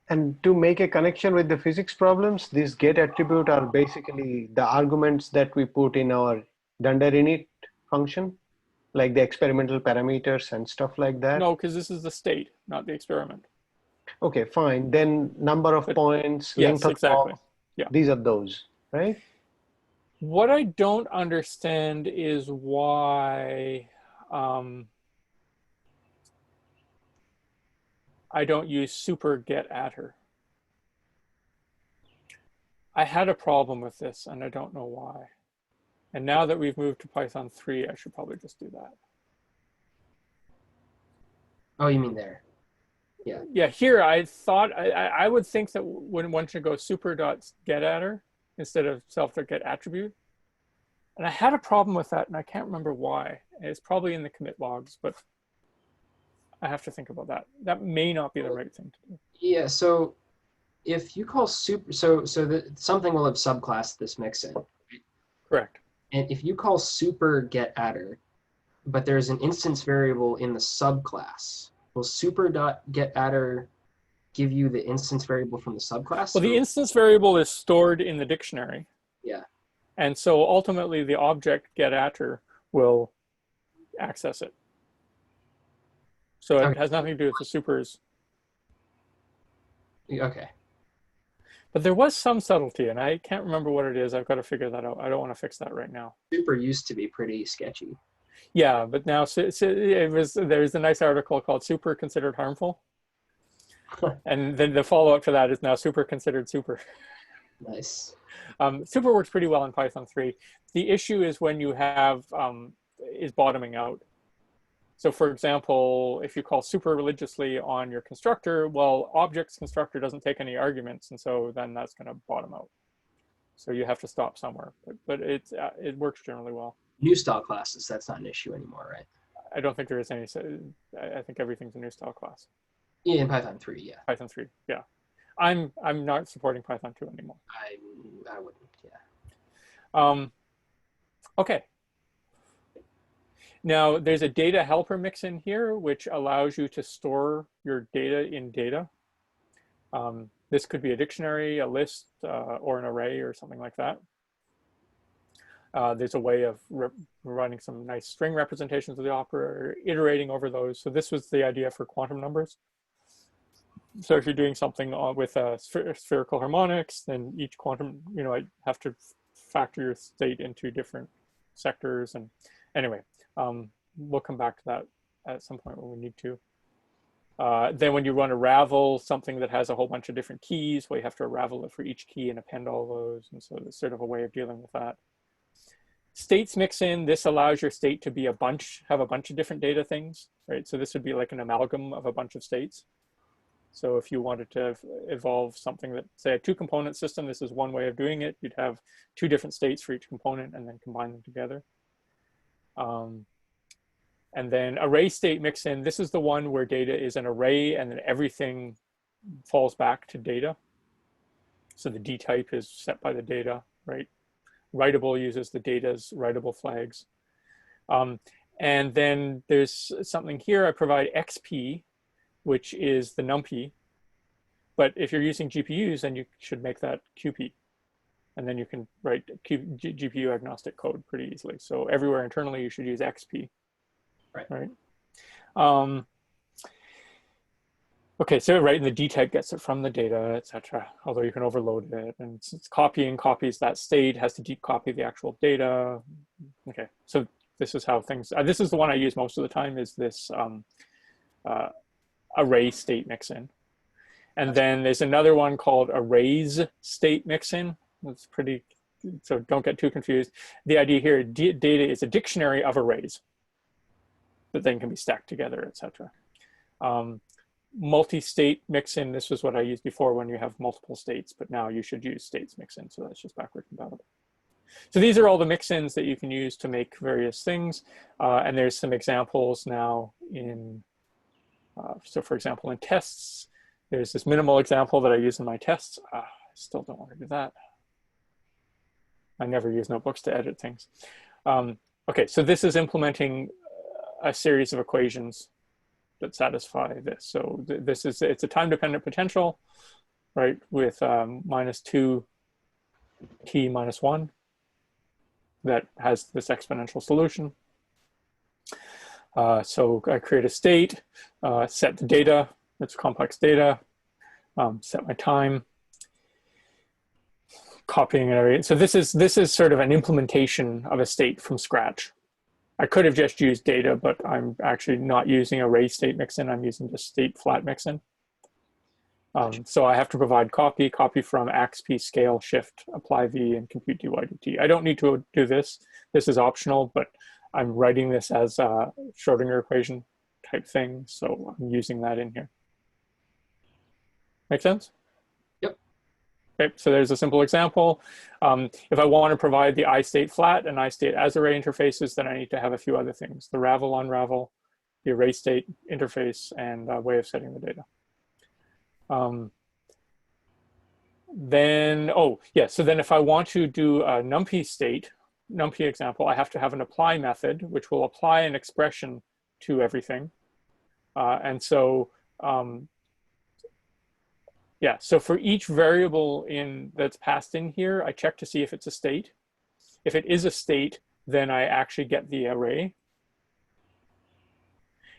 And to make a connection with the physics problems, these get attribute are basically the arguments that we put in our dunder init function, like the experimental parameters and stuff like that. No, because this is the state, not the experiment. Okay, fine. Then number of points, Yes, length of exactly. walk, Yeah. these are those, right? What I don't understand is why I don't use super get attr. I had a problem with this and I don't know why. And now that we've moved to Python 3, I should probably just do that. Oh, you mean there? Yeah. Yeah, here I thought, I would think that when one should go super.getAttr instead of self.get attribute. And I had a problem with that and I can't remember why. It's probably in the commit logs, but I have to think about that. That may not be the right thing to do. Yeah, so if you call super, something will have subclassed this mixin. Correct. And if you call super get attr, but there's an instance variable in the subclass, will super.getAttr give you the instance variable from the subclass? Well, the instance variable is stored in the dictionary. Yeah. And so ultimately the object getAttr will access it. So it has nothing to do with the supers. Okay. But there was some subtlety and I can't remember what it is. I've got to figure that out. I don't want to fix that right now. Super used to be pretty sketchy. Yeah, but now there's a nice article called Super Considered Harmful. And then the follow-up to that is now Super Considered Super. Nice. Super works pretty well in Python 3. The issue is when you have, is bottoming out. So for example, if you call super religiously on your constructor, well, object's constructor doesn't take any arguments. And so then that's going to bottom out. So you have to stop somewhere, but it works generally well. New style classes, that's not an issue anymore, right? I don't think there is any, I think everything's a new style class. Yeah, in Python 3, yeah. Python 3, yeah. I'm not supporting Python 2 anymore. I wouldn't, yeah. Okay. Now there's a data helper mix in here, which allows you to store your data in data. This could be a dictionary, a list, or an array or something like that. There's a way of running some nice string representations of the operator, iterating over those. So this was the idea for quantum numbers. So if you're doing something with spherical harmonics, then each quantum, I have to factor your state into different sectors. And anyway, we'll come back to that at some point when we need to. Then when you run a ravel, something that has a whole bunch of different keys, well, you have to ravel it for each key and append all those. And so there's sort of a way of dealing with that. States mix in, this allows your state to be have a bunch of different data things, right? So this would be like an amalgam of a bunch of states. So if you wanted to evolve something that, say, a 2-component system, this is one way of doing it. You'd have 2 different states for each component and then combine them together. And then array state mix in, this is the one where data is an array and then everything falls back to data. So the D type is set by the data, right? Writable uses the data's writable flags. And then there's something here, I provide XP, which is the NumPy. But if you're using GPUs, then you should make that QP. And then you can write GPU agnostic code pretty easily. So everywhere internally, you should use XP. Right. Okay, so right, and the D type gets it from the data, etc. Although you can overload it, and it's copying copies that state, has to deep copy the actual data. Okay, so this is how things. This is the one I use most of the time. Is this array state mixin, and then there's another one called arrays state mixin. It's pretty. So don't get too confused. The idea here, data is a dictionary of arrays that then can be stacked together, etc. Multi-state mixin, this was what I used before when you have multiple states, but now you should use states mixin, so that's just backward compatible. So these are all the mixins that you can use to make various things, and there's some examples now in, so for example, in tests, there's this minimal example that I use in my tests. I still don't want to do that. I never use notebooks to edit things. Okay, so this is implementing a series of equations that satisfy this. So this is, it's a time-dependent potential, right, with -2 t minus 1 that has this exponential solution. So I create a state, set the data, it's complex data, set my time, copying and everything. So this is sort of an implementation of a state from scratch. I could have just used data, but I'm actually not using array state mixin. I'm using just state flat mixin. So I have to provide copy from axp, scale, shift, apply v, and compute dy dt. I don't need to do this. This is optional, but I'm writing this as a Schrodinger equation type thing. So I'm using that in here. Make sense? Okay, so there's a simple example. If I want to provide the I-state flat and I-state as array interfaces, then I need to have a few other things: the ravel, unravel, the array state interface, and a way of setting the data. Then, oh yeah, so then if I want to do a NumPy state, NumPy example, I have to have an apply method, which will apply an expression to everything. And so, yeah, so for each variable that's passed in here, I check to see if it's a state. If it is a state, then I actually get the array.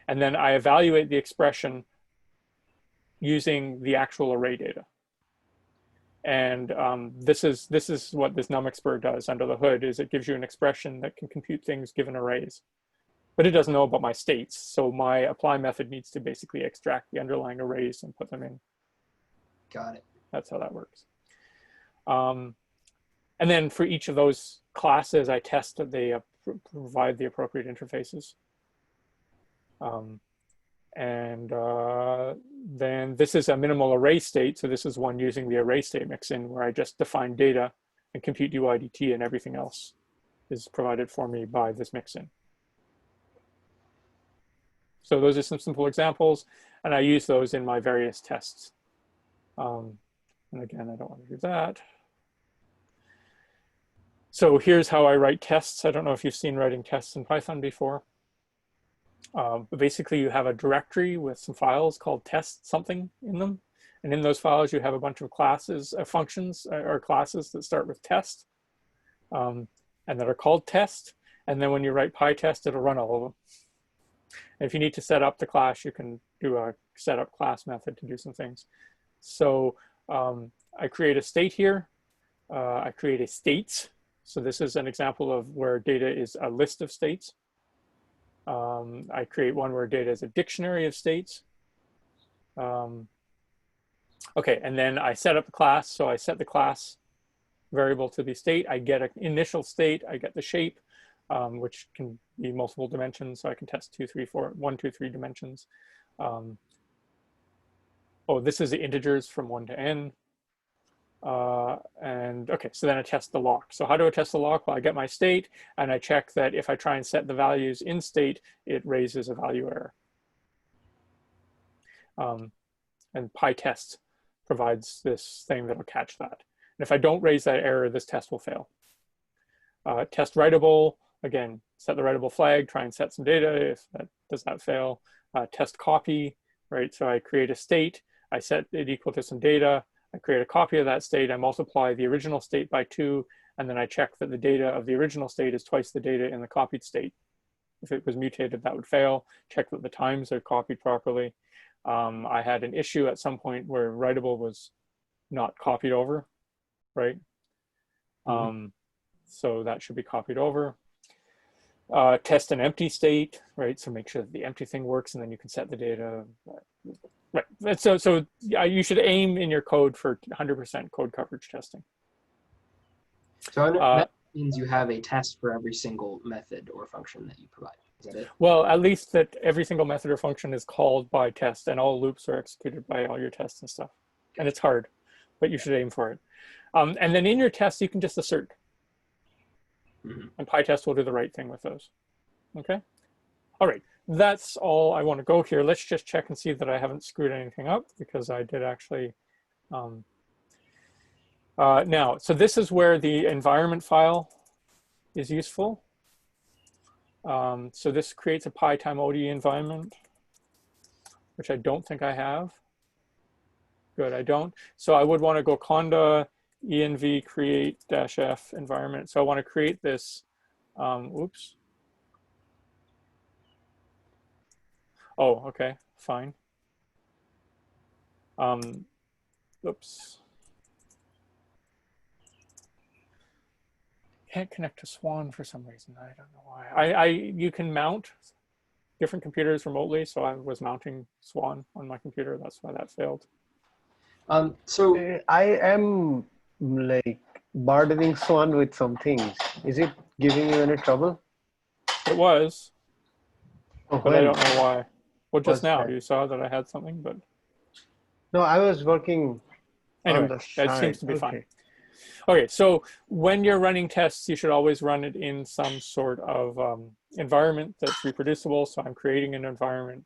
And then I evaluate the expression using the actual array data. And this is what this numexpr does under the hood, is it gives you an expression that can compute things given arrays. But it doesn't know about my states. So my apply method needs to basically extract the underlying arrays and put them in. Got it. That's how that works. And then for each of those classes, I test that they provide the appropriate interfaces. Then this is a minimal array state. So this is one using the array state mixin, where I just define data and compute dy dt, and everything else is provided for me by this mixin. So those are some simple examples, and I use those in my various tests. And again, I don't want to do that. So here's how I write tests. I don't know if you've seen writing tests in Python before. But basically, you have a directory with some files called test something in them. And in those files, you have a bunch of classes, functions or classes that start with test and that are called test. And then when you write PyTest, it'll run all of them. And if you need to set up the class, you can do a setup class method to do some things. So I create a state here. I create a states. So this is an example of where data is a list of states. I create one where data is a dictionary of states. Okay, and then I set up the class. So I set the class variable to be state. I get an initial state. I get the shape. which can be multiple dimensions. So I can test 2, 3, 4, 1, 2, 3 dimensions. Oh, this is the integers from 1 to n. And okay, so then I test the lock. So how do I test the lock? Well, I get my state and I check that if I try and set the values in state, it raises a value error. And PyTest provides this thing that'll catch that. And if I don't raise that error, this test will fail. Test writable, again, set the writable flag, try and set some data. If that does not fail, test copy, right? So I create a state, I set it equal to some data, I create a copy of that state, I multiply the original state by 2, and then I check that the data of the original state is twice the data in the copied state. If it was mutated, that would fail. Check that the times are copied properly. I had an issue at some point where writable was not copied over, right? So that should be copied over. Test an empty state, right? So make sure that the empty thing works, and then you can set the data. Right. So you should aim in your code for 100% code coverage testing. So that means you have a test for every single method or function that you provide. Is that it? Well, at least that every single method or function is called by test, and all loops are executed by all your tests and stuff. And it's hard, but you should aim for it. And then in your tests, you can just assert. And PyTest will do the right thing with those. Okay? All right, that's all I want to go here. Let's just check and see that I haven't screwed anything up, because I did actually. Now, so this is where the environment file is useful. So this creates a PyTimeODE environment, which I don't think I have. Good, I don't. So I would want to go conda env create -f environment. So I want to create this, oops. Oh, okay, fine. Oops. Can't connect to Swan for some reason. I don't know why. You can mount different computers remotely, so I was mounting Swan on my computer. That's why that failed. So I am like burdening Swan with some things. Is it giving you any trouble? It was, but I don't know why. Well, just Was now that? you saw that I had something, but No, I was working anyway, on the side. it seems to be fine. Okay, so when you're running tests, you should always run it in some sort of environment that's reproducible. So I'm creating an environment.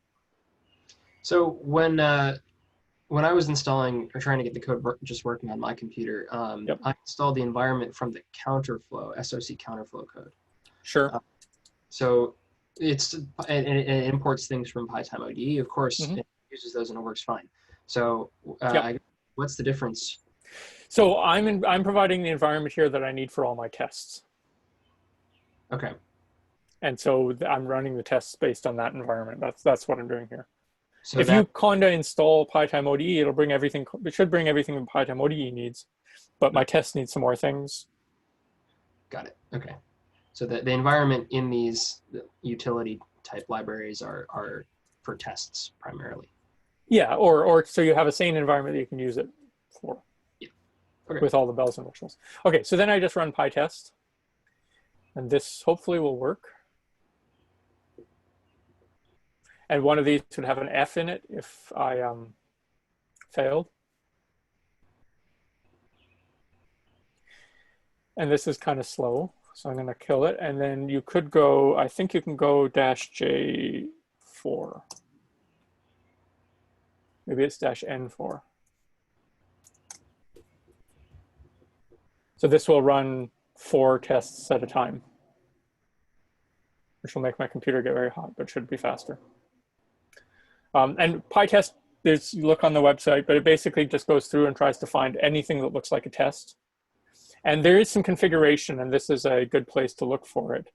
So when I was installing or trying to get the code just working on my computer, Yep. I installed the environment from the counterflow, SOC counterflow code. Sure. So it imports things from PyTimeODE, of course, Mhm. it uses those and it works fine. So Yep. what's the difference? So I'm providing the environment here that I need for all my tests. Okay. And so I'm running the tests based on that environment. That's what I'm doing here. So if you conda install PyTimeODE, it'll bring everything. It should bring everything that PyTimeODE needs, but my tests need some more things. Got it. Okay. So the environment in these utility type libraries are for tests primarily. Yeah, or so you have a sane environment that you can use it for. Yeah. Okay. With all the bells and whistles. Okay, so then I just run PyTest, and this hopefully will work. And one of these would have an F in it if I failed. And this is kind of slow, so I'm going to kill it. And then you could go, I think you can go -J4. Maybe it's -N4. So this will run 4 tests at a time, which will make my computer get very hot, but should be faster. And PyTest, you look on the website, but it basically just goes through and tries to find anything that looks like a test. And there is some configuration, and this is a good place to look for it.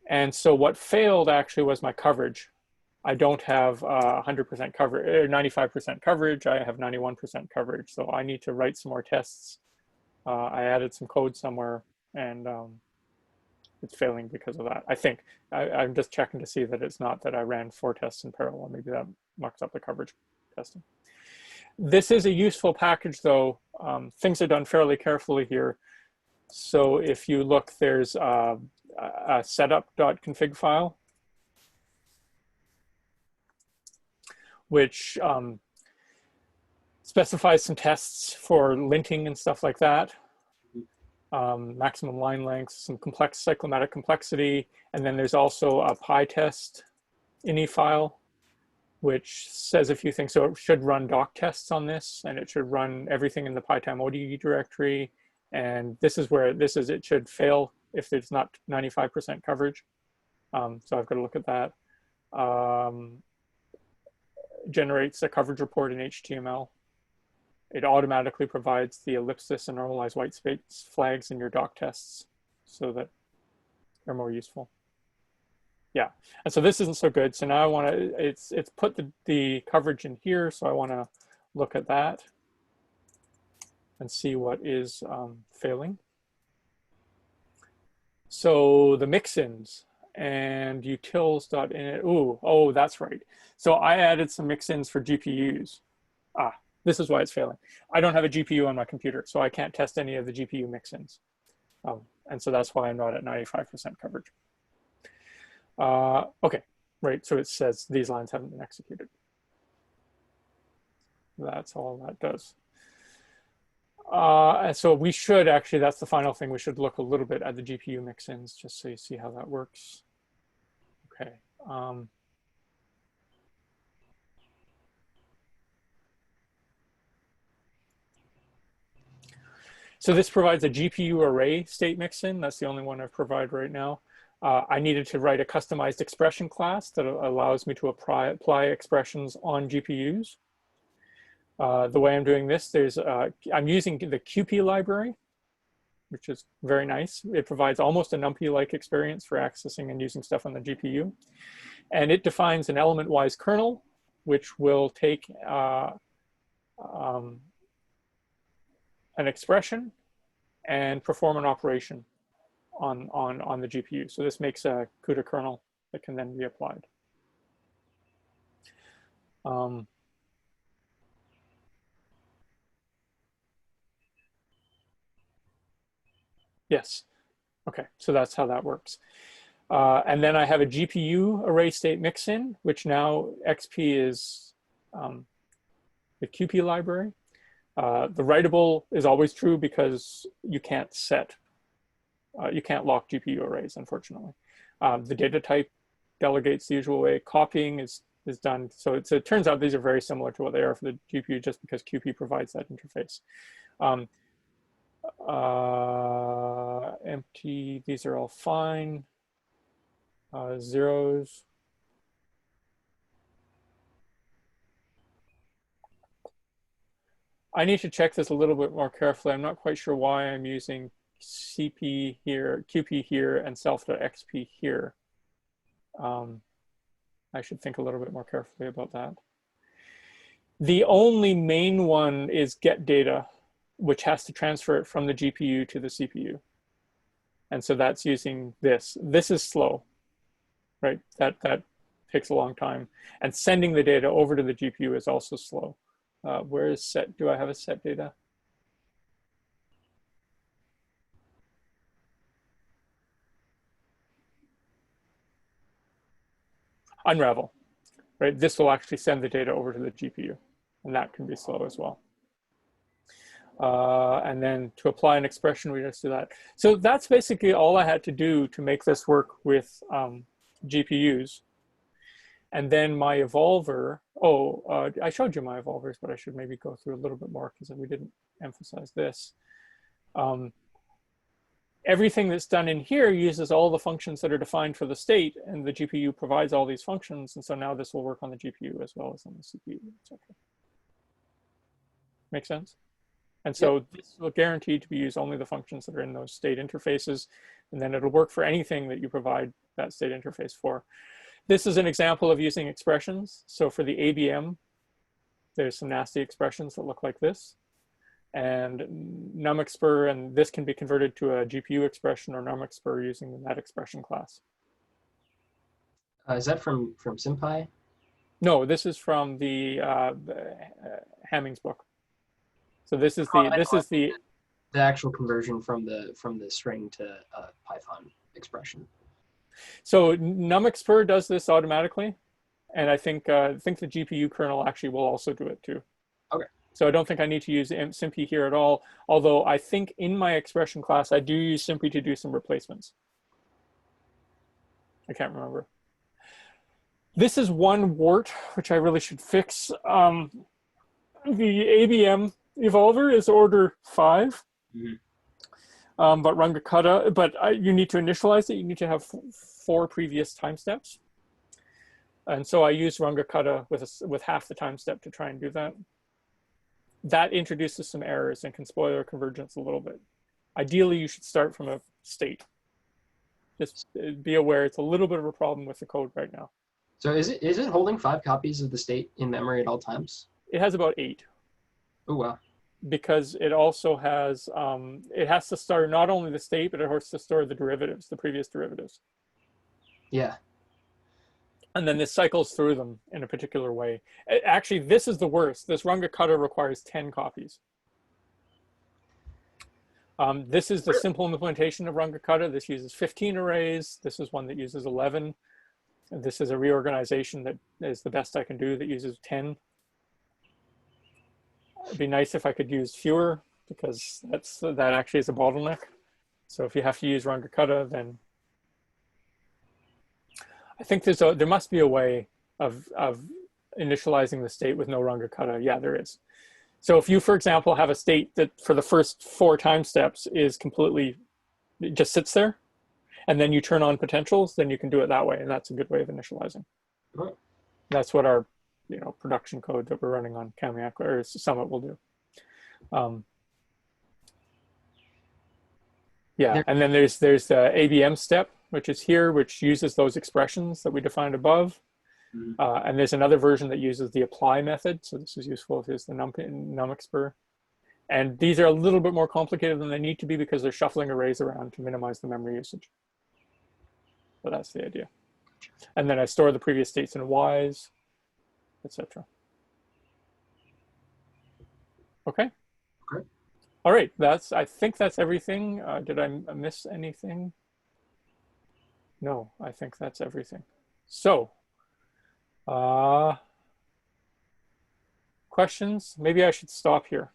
And so what failed actually was my coverage. I don't have 100% coverage, or 95% coverage. I have 91% coverage. So I need to write some more tests. I added some code somewhere, and it's failing because of that. I think I'm just checking to see that it's not that I ran 4 tests in parallel. Maybe that mucks up the coverage testing. This is a useful package, though. Things are done fairly carefully here. So if you look, there's a setup.config file, which specifies some tests for linting and stuff like that. Maximum line lengths, some complex cyclomatic complexity, and then there's also a PyTest ini file, which says a few things. So it should run doc tests on this, and it should run everything in the PyTimeODE directory. And this is where it should fail if there's not 95% coverage. So I've got to look at that. Generates a coverage report in HTML. It automatically provides the ellipsis and normalized white space flags in your doc tests so that they're more useful. Yeah, and so this isn't so good. So now I want to, it's put the coverage in here. So I want to look at that and see what is failing. So the mixins and utils.init, oh, that's right. So I added some mixins for GPUs. This is why it's failing. I don't have a GPU on my computer, so I can't test any of the GPU mixins. And so that's why I'm not at 95% coverage. Okay, right, so it says these lines haven't been executed. That's all that does. And so we should actually, that's the final thing, we should look a little bit at the GPU mixins just so you see how that works. Okay. So this provides a GPU array state mixin. That's the only one I provide right now. I needed to write a customized expression class that allows me to apply expressions on GPUs. The way I'm doing this, I'm using the QP library, which is very nice. It provides almost a NumPy-like experience for accessing and using stuff on the GPU. And it defines an element-wise kernel, which will take an expression and perform an operation on the GPU. So this makes a CUDA kernel that can then be applied. Yes, okay, so that's how that works. And then I have a GPU array state mixin, which now XP is the QP library. The writable is always true because you can't you can't lock GPU arrays, unfortunately. The data type delegates the usual way. Copying is done. So it turns out these are very similar to what they are for the GPU just because QP provides that interface. Empty, these are all fine. Zeros. I need to check this a little bit more carefully. I'm not quite sure why I'm using CP here, QP here, and self.xp here. I should think a little bit more carefully about that. The only main one is get data, which has to transfer it from the GPU to the CPU. And so that's using this. This is slow, right? That takes a long time. And sending the data over to the GPU is also slow. Where is set? Do I have a set data? Unravel, right? This will actually send the data over to the GPU, and that can be slow as well. And then to apply an expression, we just do that. So that's basically all I had to do to make this work with GPUs. And then my evolver, I showed you my evolvers, but I should maybe go through a little bit more because we didn't emphasize this. Everything that's done in here uses all the functions that are defined for the state, and the GPU provides all these functions. And so now this will work on the GPU as well as on the CPU. It's okay. Make sense? And so this will guarantee to be used only the functions that are in those state interfaces, and then it'll work for anything that you provide that state interface for. This is an example of using expressions. So for the ABM, there's some nasty expressions that look like this. And numexpr, and this can be converted to a GPU expression or numexpr using that expression class. Is that from SymPy? No, this is from the Hamming's book. So this is The actual conversion from the string to Python expression. So numexpr does this automatically, and I think the GPU kernel actually will also do it too. Okay. So I don't think I need to use simpy here at all, although I think in my expression class I do use simpy to do some replacements. I can't remember. This is one wart, which I really should fix. The ABM evolver is order 5. Mm-hmm. But Rungakutta, you need to initialize it. You need to have 4 previous time steps. And so I use Rungakutta with half the time step to try and do that. That introduces some errors and can spoil your convergence a little bit. Ideally, you should start from a state. Just be aware it's a little bit of a problem with the code right now. So is it holding 5 copies of the state in memory at all times? It has about 8. Oh, wow. Because it also has, it has to store not only the state, but it has to store the derivatives, the previous derivatives. Yeah. And then this cycles through them in a particular way. Actually, this is the worst. This Rungakutta requires 10 copies. This is the simple implementation of Rungakutta. This uses 15 arrays. This is one that uses 11. And this is a reorganization that is the best I can do that uses 10. It'd be nice if I could use fewer, because that actually is a bottleneck. So if you have to use Rungakutta, then I think there must be a way of initializing the state with no Rungakutta. Yeah, there is. So if you, for example, have a state that for the first 4 time steps is completely, it just sits there, and then you turn on potentials, then you can do it that way, and that's a good way of initializing. Right. That's what our production code that we're running on Kamiak or Summit will do. Yeah, and then there's the ABM step, which is here, which uses those expressions that we defined above. Mm-hmm. And there's another version that uses the apply method. So this is useful if it's the numexpr. And these are a little bit more complicated than they need to be because they're shuffling arrays around to minimize the memory usage. So that's the idea. And then I store the previous states in Ys, etc. Okay. Okay. All right. I think that's everything. Did I miss anything? No, I think that's everything. So, questions? Maybe I should stop here.